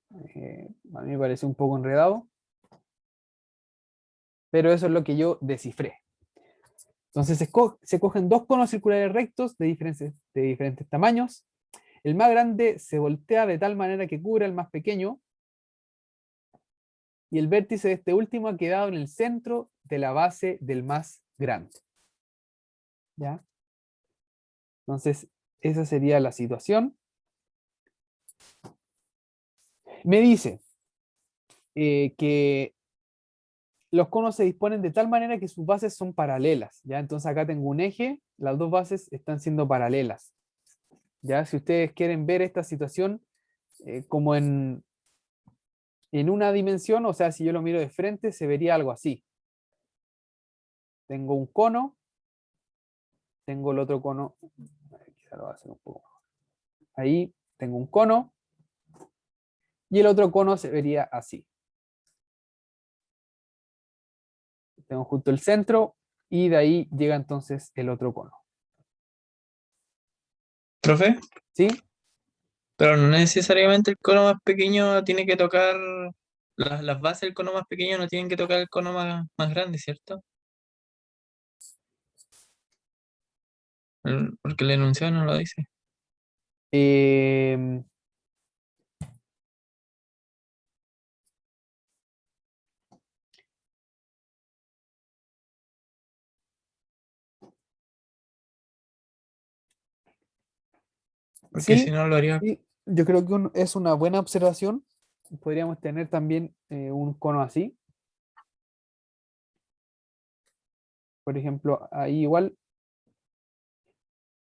a mí me parece un poco enredado, pero eso es lo que yo descifré. Entonces se cogen dos conos circulares rectos de diferentes tamaños. El más grande se voltea de tal manera que cubre al más pequeño y el vértice de este último ha quedado en el centro de la base del más grande. ¿Ya? Entonces, esa sería la situación. Me dice que los conos se disponen de tal manera que sus bases son paralelas. ¿Ya? Entonces acá tengo un eje, las dos bases están siendo paralelas. ¿Ya? Si ustedes quieren ver esta situación como en una dimensión, o sea, si yo lo miro de frente, se vería algo así. Tengo un cono, tengo el otro cono, quizá lo voy a hacer un poco mejor. Ahí tengo un cono, y el otro cono se vería así. Tengo justo el centro, y de ahí llega entonces el otro cono. Profe, ¿Sí? pero no necesariamente el cono más pequeño tiene que tocar, las bases del cono más pequeño no tienen que tocar el cono más grande, ¿cierto? Porque el enunciado no lo dice. Eh, Porque si sí, no lo haría. sí, yo creo que es una buena observación. Podríamos tener también un cono así. Por ejemplo, ahí igual.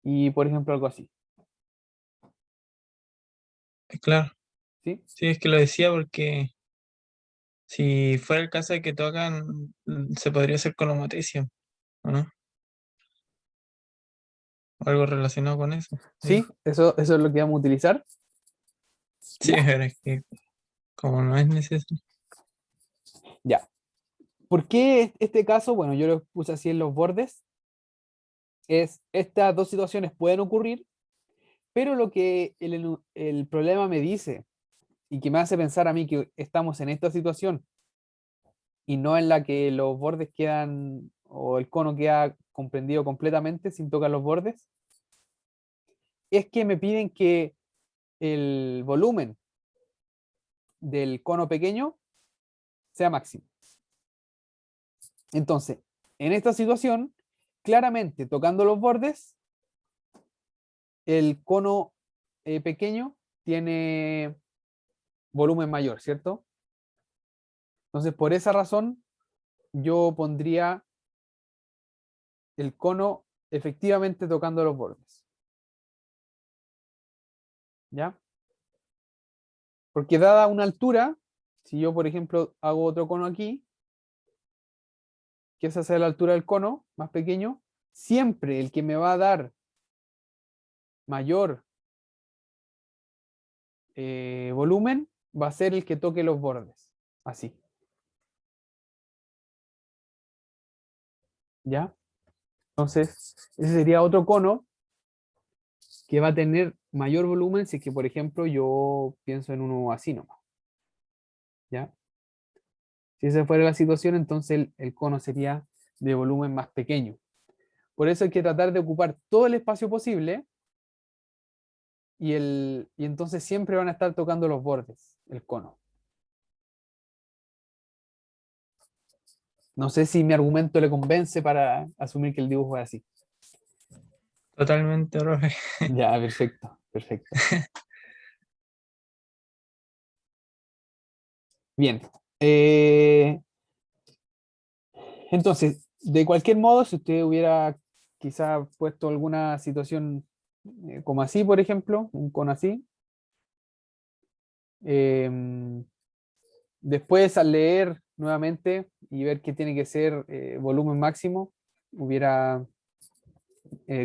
Y por ejemplo, algo así. Claro, ¿Sí? sí, es que lo decía porque si fuera el caso de que tocan, se podría hacer con homotecio, ¿o no? O algo relacionado con eso. Sí, eso es lo que vamos a utilizar. Sí, Ya, pero es que como no es necesario. ya. ¿Por qué este caso? Bueno, yo lo puse así en los bordes. Estas dos situaciones pueden ocurrir, pero lo que el problema me dice y que me hace pensar a mí que estamos en esta situación y no en la que los bordes quedan o el cono queda comprendido completamente sin tocar los bordes, es que me piden que el volumen del cono pequeño sea máximo. Entonces, en esta situación, claramente tocando los bordes, el cono pequeño tiene volumen mayor, ¿cierto? Entonces, por esa razón, yo pondría el cono efectivamente tocando los bordes. ¿Ya? Porque dada una altura, si yo, por ejemplo, hago otro cono aquí, que esa sea la altura del cono, más pequeño, siempre el que me va a dar mayor volumen va a ser el que toque los bordes. Así. ¿Ya? Entonces, ese sería otro cono que va a tener mayor volumen si es que, por ejemplo, yo pienso en uno así nomás. ¿Ya? Si esa fuera la situación, entonces el cono sería de volumen más pequeño. Por eso hay que tratar de ocupar todo el espacio posible y entonces siempre van a estar tocando los bordes, el cono. No sé si mi argumento le convence para asumir que el dibujo es así. Totalmente, profe. Ya, perfecto, perfecto. Bien. Entonces, de cualquier modo, si usted hubiera quizá puesto alguna situación como así, por ejemplo, un cono así, em, después al leer nuevamente y ver que tiene que ser volumen máximo, hubiera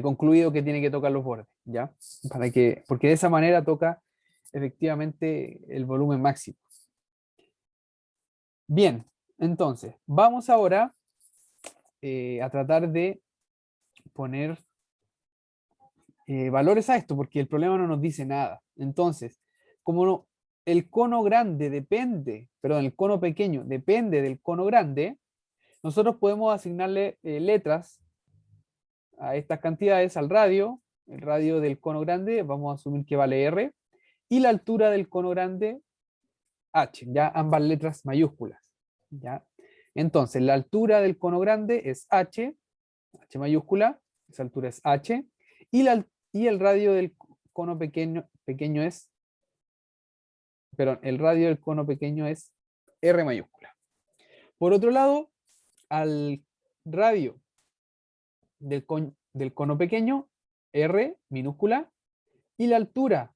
concluido que tiene que tocar los bordes, ¿ya? Porque de esa manera toca efectivamente el volumen máximo. Bien, entonces, vamos ahora a tratar de poner valores a esto, porque el problema no nos dice nada. Entonces, como el cono grande depende, perdón, el cono pequeño depende del cono grande, nosotros podemos asignarle letras a estas cantidades al radio. El radio del cono grande vamos a asumir que vale R, y la altura del cono grande H, ya ambas letras mayúsculas. ¿Ya? Entonces, la altura del cono grande es H, H mayúscula, esa altura es H, y el radio del cono pequeño es, perdón, el radio del cono pequeño es R mayúscula. Por otro lado, al radio del cono pequeño, R minúscula, y la altura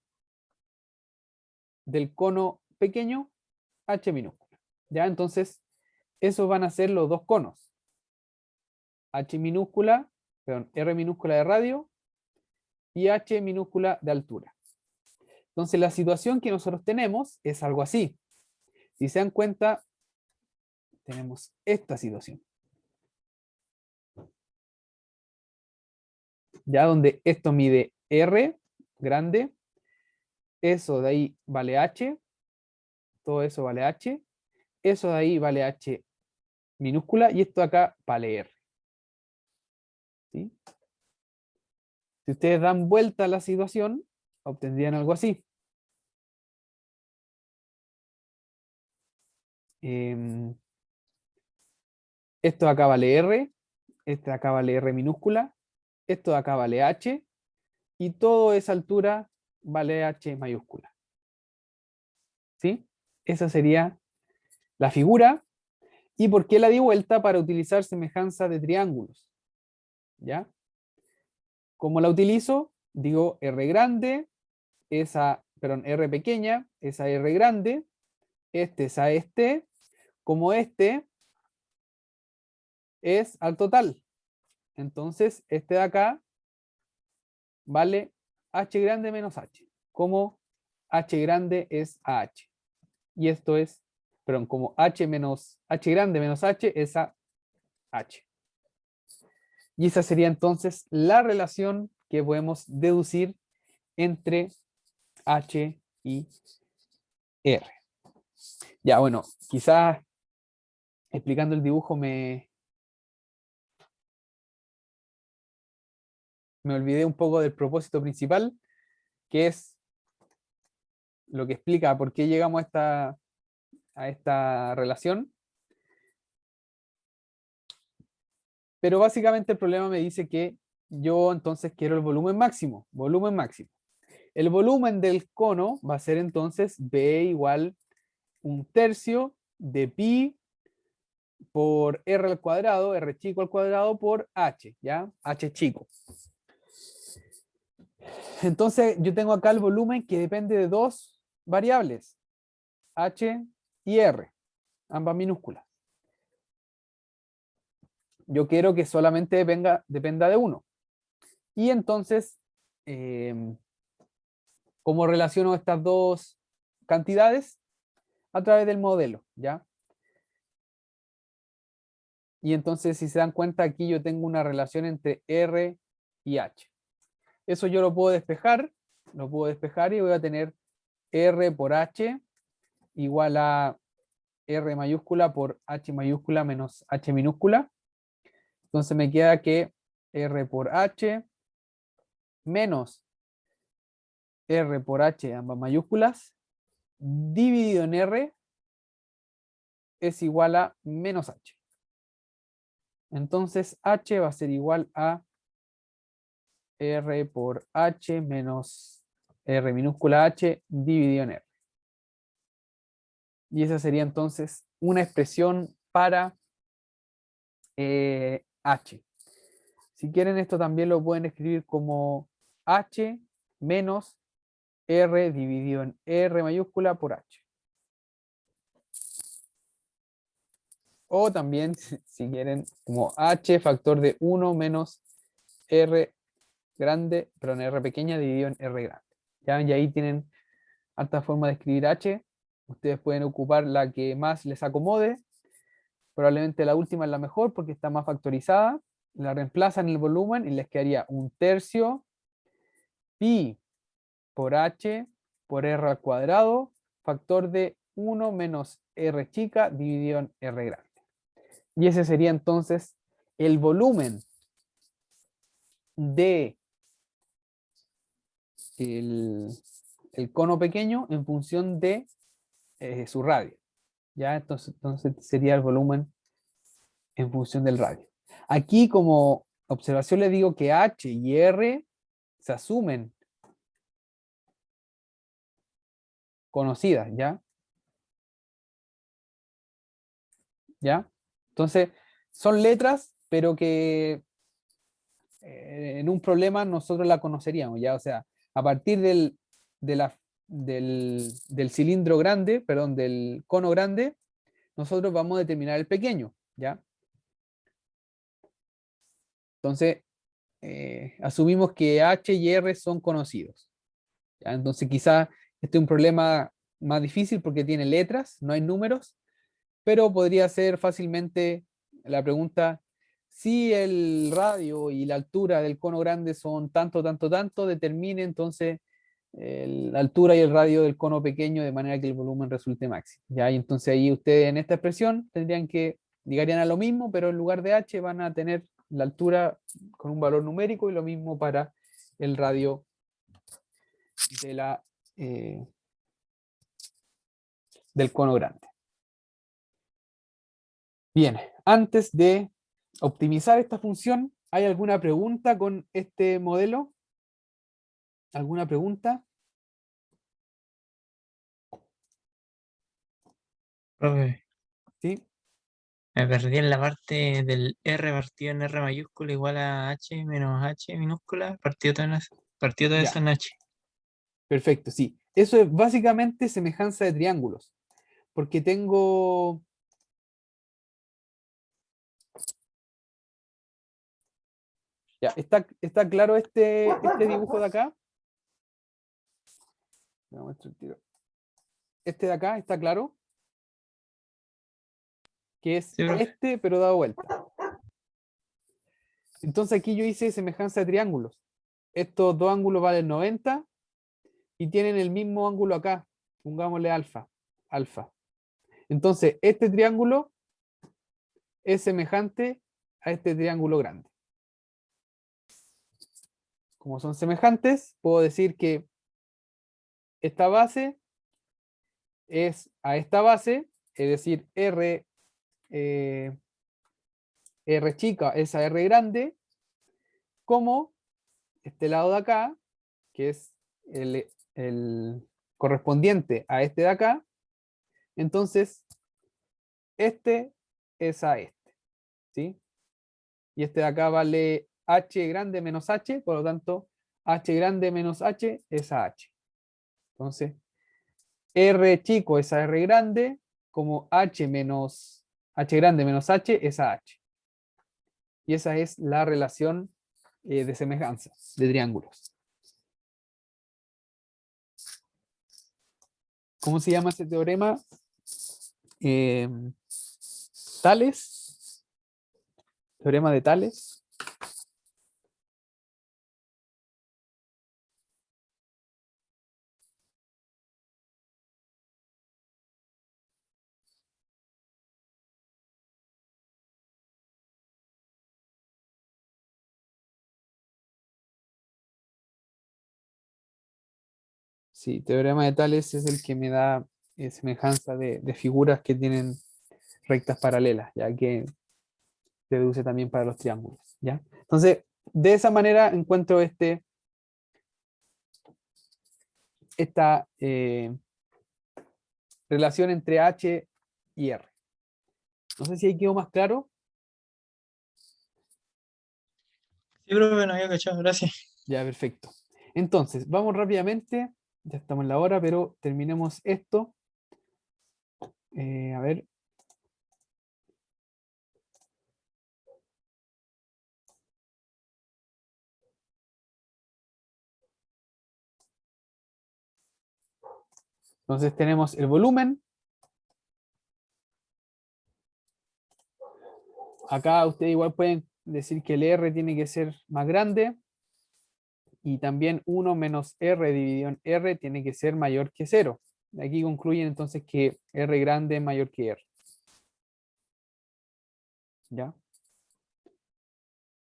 del cono pequeño, H minúscula. ¿Ya? Entonces, esos van a ser los dos conos. H minúscula, perdón, R minúscula de radio y H minúscula de altura. Entonces, la situación que nosotros tenemos es algo así. Si se dan cuenta, tenemos esta situación. Ya donde esto mide R grande, eso de ahí vale H, todo eso vale H, eso de ahí vale H minúscula y esto de acá vale R. ¿Sí? Si ustedes dan vuelta a la situación, obtendrían algo así. Esto de acá vale R, este de acá vale R minúscula, esto de acá vale H, y toda esa altura vale H mayúscula. ¿Sí? Esa sería la figura. ¿Y por qué la di vuelta? Para utilizar semejanza de triángulos. ¿Ya? ¿Cómo la utilizo? Digo R grande, perdón, R pequeña, esa R grande, este es a este, como este es al total. Entonces, este de acá vale H grande menos H, como H grande es a H. Y esto es, perdón, como H grande menos H es a H. Y esa sería entonces la relación que podemos deducir entre H y R. Ya, bueno, quizás explicando el dibujo me olvidé un poco del propósito principal, que es lo que explica por qué llegamos a esta relación. Pero básicamente el problema me dice que yo entonces quiero el volumen máximo. Volumen máximo. El volumen del cono va a ser entonces B igual 1/3 de pi por R al cuadrado, R chico al cuadrado por H, ¿ya? H chico. Entonces yo tengo acá el volumen que depende de dos variables, H y R, ambas minúsculas. Yo quiero que solamente dependa de uno. Y entonces, ¿cómo relaciono estas dos cantidades? A través del modelo, ¿ya? Y entonces, si se dan cuenta, aquí yo tengo una relación entre R y H. Eso yo lo puedo despejar y voy a tener R por H igual a R mayúscula por H mayúscula menos H minúscula. Entonces me queda que R por H menos R por H, ambas mayúsculas, dividido en R es igual a menos H. Entonces H va a ser igual a R por H menos R minúscula H dividido en R. Y esa sería entonces una expresión para H. Si quieren, esto también lo pueden escribir como H menos R dividido en R mayúscula por H. O también, si quieren, como H factor de 1 menos R grande, perdón, R pequeña dividido en R grande. ¿Ya? Y ahí tienen harta forma de escribir H. Ustedes pueden ocupar la que más les acomode. Probablemente la última es la mejor porque está más factorizada. La reemplazan en el volumen y les quedaría 1/3 pi por H por R al cuadrado, factor de 1 menos R chica dividido en R grande. Y ese sería entonces el volumen de el cono pequeño en función de su radio. ¿Ya? Entonces sería el volumen en función del radio. Aquí como observación le digo que H y R se asumen conocidas, ¿ya? ¿Ya? Entonces, son letras, pero que en un problema nosotros la conoceríamos, ¿ya? O sea, a partir del cilindro grande, perdón, del cono grande, nosotros vamos a determinar el pequeño, ¿ya? Entonces, asumimos que H y R son conocidos, ¿ya? Entonces, quizá este es un problema más difícil porque tiene letras, no hay números, pero podría ser fácilmente la pregunta: si el radio y la altura del cono grande son tanto, tanto, tanto, determine entonces la altura y el radio del cono pequeño de manera que el volumen resulte máximo. ¿Ya? Y entonces ahí ustedes en esta expresión llegarían a lo mismo, pero en lugar de H van a tener la altura con un valor numérico y lo mismo para el radio de del cono grande. Bien, antes de optimizar esta función, ¿hay alguna pregunta con este modelo? ¿Alguna pregunta? Profe, ¿Sí? me perdí en la parte del R partido en R mayúscula igual a H menos H minúscula, partido todo eso Ya, en H. perfecto, sí. Eso es básicamente semejanza de triángulos, porque tengo... Ya, ¿está claro este dibujo de acá? Me muestro el tiro. Este de acá, ¿está claro? Que es Sí, profe. este, pero dado vuelta. Entonces aquí yo hice semejanza de triángulos. Estos dos ángulos valen 90 y tienen el mismo ángulo acá. Pongámosle alfa. Alfa. Entonces, este triángulo es semejante a este triángulo grande. Como son semejantes, puedo decir que esta base es a esta base, es decir, R chica es a R grande, como este lado de acá, que es el correspondiente a este de acá, entonces este es a este, ¿sí? Y este de acá vale h grande menos h, por lo tanto, h grande menos h es a h. Entonces, R chico es a R grande, como h grande menos h es a h. Y esa es la relación de semejanza de triángulos. ¿Cómo se llama ese teorema? Tales. Teorema de Tales. Sí, teorema de Tales es el que me da semejanza de figuras que tienen rectas paralelas, ya que se deduce también para los triángulos, ¿ya? Entonces, de esa manera encuentro esta relación entre H y R. No sé si ahí quedó más claro. Sí, profe, no había cachado, gracias. Ya, perfecto. Entonces, vamos rápidamente. Ya estamos en la hora, pero terminemos esto. A ver. Entonces tenemos el volumen. Acá ustedes igual pueden decir que el R tiene que ser más grande. Y también 1 menos R dividido en R tiene que ser mayor que 0. Aquí concluyen entonces que R grande es mayor que R. ¿Ya?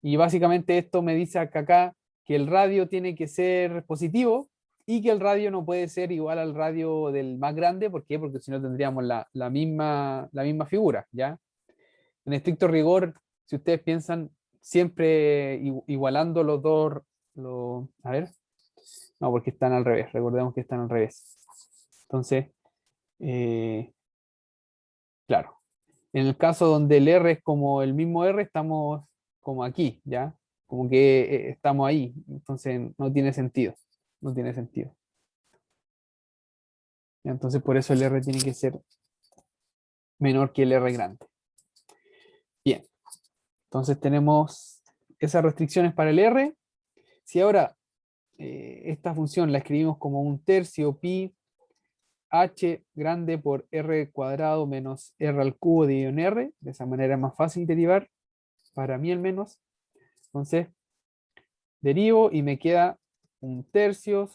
Y básicamente esto me dice acá que el radio tiene que ser positivo y que el radio no puede ser igual al radio del más grande. ¿Por qué? Porque si no tendríamos la misma figura, ¿ya? En estricto rigor, si ustedes piensan siempre igualando los dos, a ver, no, porque están al revés, recordemos que están al revés. Entonces, claro, en el caso donde el R es como el mismo R, estamos como aquí, ¿ya? Como que estamos ahí, entonces no tiene sentido, no tiene sentido. Entonces por eso el R tiene que ser menor que el R grande. Bien, entonces tenemos esas restricciones para el R. Si ahora esta función la escribimos como un tercio pi h grande por r cuadrado menos r al cubo dividido en r, de esa manera es más fácil derivar, para mí al menos. Entonces, derivo y me queda un tercio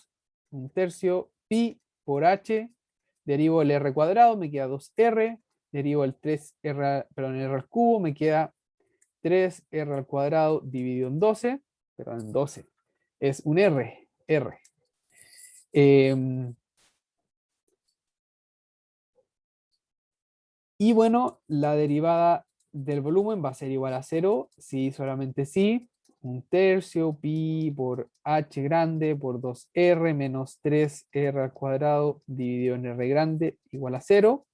pi por h, derivo el r cuadrado, me queda 2r, derivo el 3r, perdón, r al cubo, me queda 3r al cuadrado dividido en 12, perdón, en 12, es un r. Y bueno, la derivada del volumen va a ser igual a 0 si solamente si un tercio pi por h grande por 2r menos 3r al cuadrado dividido en r grande igual a 0,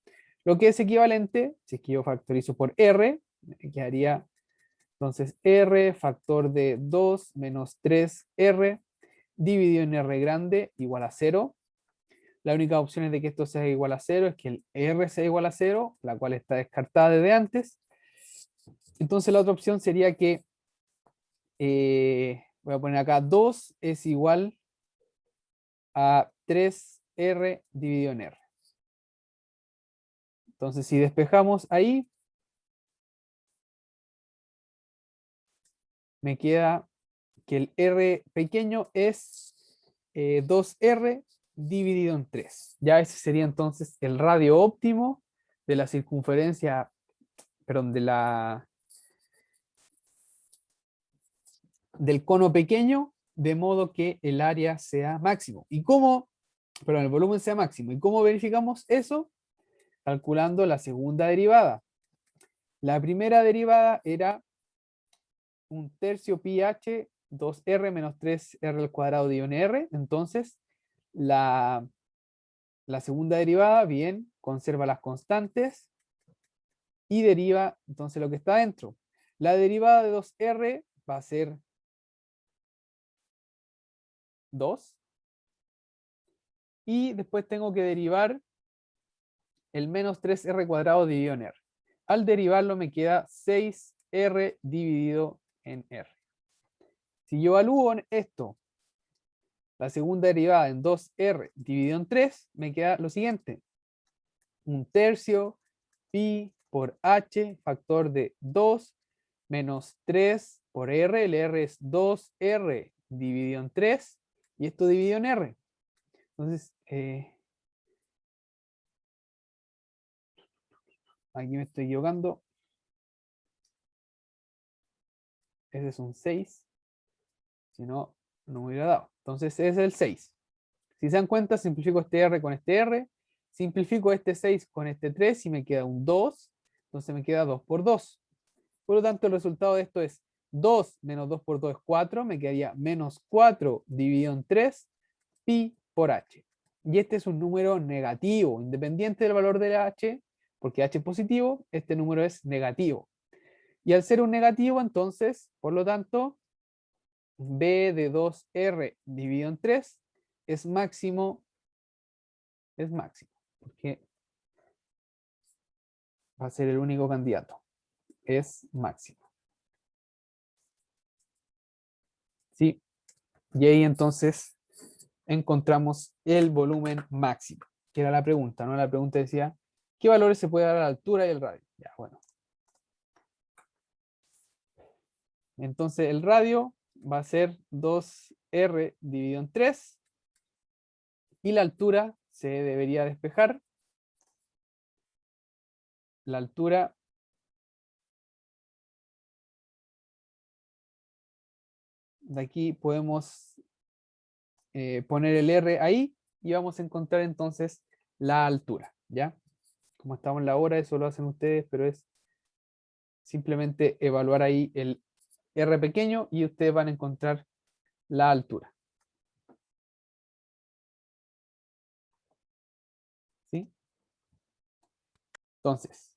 lo que es equivalente, si es que yo factorizo por r, me quedaría entonces r factor de 2 menos 3r dividido en r grande igual a 0. La única opción es de que esto sea igual a 0 es que el R sea igual a 0, la cual está descartada desde antes. Entonces la otra opción sería que, voy a poner acá, 2 es igual a 3R dividido en R. Entonces si despejamos ahí, me queda que el R pequeño es 2R dividido en 3. Ya ese sería entonces el radio óptimo de la circunferencia, perdón, del cono pequeño, de modo que el área sea máximo. ¿Y cómo Perdón, el volumen sea máximo. ¿Y cómo verificamos eso? Calculando la segunda derivada. La primera derivada era 1/3 pi h 2r menos 3r al cuadrado dividido en r. Entonces, la segunda derivada, bien, conserva las constantes y deriva entonces lo que está dentro. La derivada de 2r va a ser 2. Y después tengo que derivar el menos 3r cuadrado dividido en r. Al derivarlo me queda 6r dividido en r. Si yo evalúo esto, la segunda derivada en 2r dividido en 3, me queda lo siguiente. 1/3 pi por h, factor de 2, menos 3 por r. El r es 2r dividido en 3, y esto dividido en r. Entonces, aquí me estoy equivocando. Ese es un 6. Si no, no me hubiera dado. Entonces, ese es el 6. Si se dan cuenta, simplifico este r con este r. Simplifico este 6 con este 3 y me queda un 2. Entonces me queda 2 por 2. Por lo tanto, el resultado de esto es 2 menos 2 por 2 es 4. Me quedaría menos 4 dividido en 3 pi por h. Y este es un número negativo, independiente del valor de la h, porque h es positivo, este número es negativo. Y al ser un negativo, entonces, por lo tanto, b de 2r dividido en 3 es máximo, porque va a ser el único candidato, es máximo. ¿Sí? Y ahí entonces encontramos el volumen máximo, que era la pregunta, ¿no? La pregunta decía, ¿qué valores se puede dar a la altura y el radio? Ya, bueno. Entonces el radio va a ser 2r dividido en 3 y la altura se debería despejar. La altura de aquí podemos poner el r ahí y vamos a encontrar entonces la altura, ¿ya? Como estamos en la hora, eso lo hacen ustedes, pero es simplemente evaluar ahí el r pequeño y ustedes van a encontrar la altura. ¿Sí? Entonces,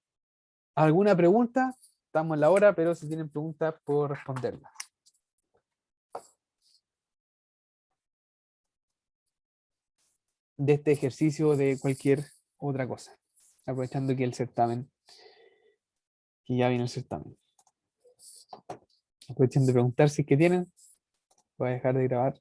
¿alguna pregunta? Estamos en la hora, pero si tienen preguntas, puedo responderlas. De este ejercicio o de cualquier otra cosa. Aprovechando que ya viene el certamen. Aprovechen de preguntar si es que tienen. Voy a dejar de grabar.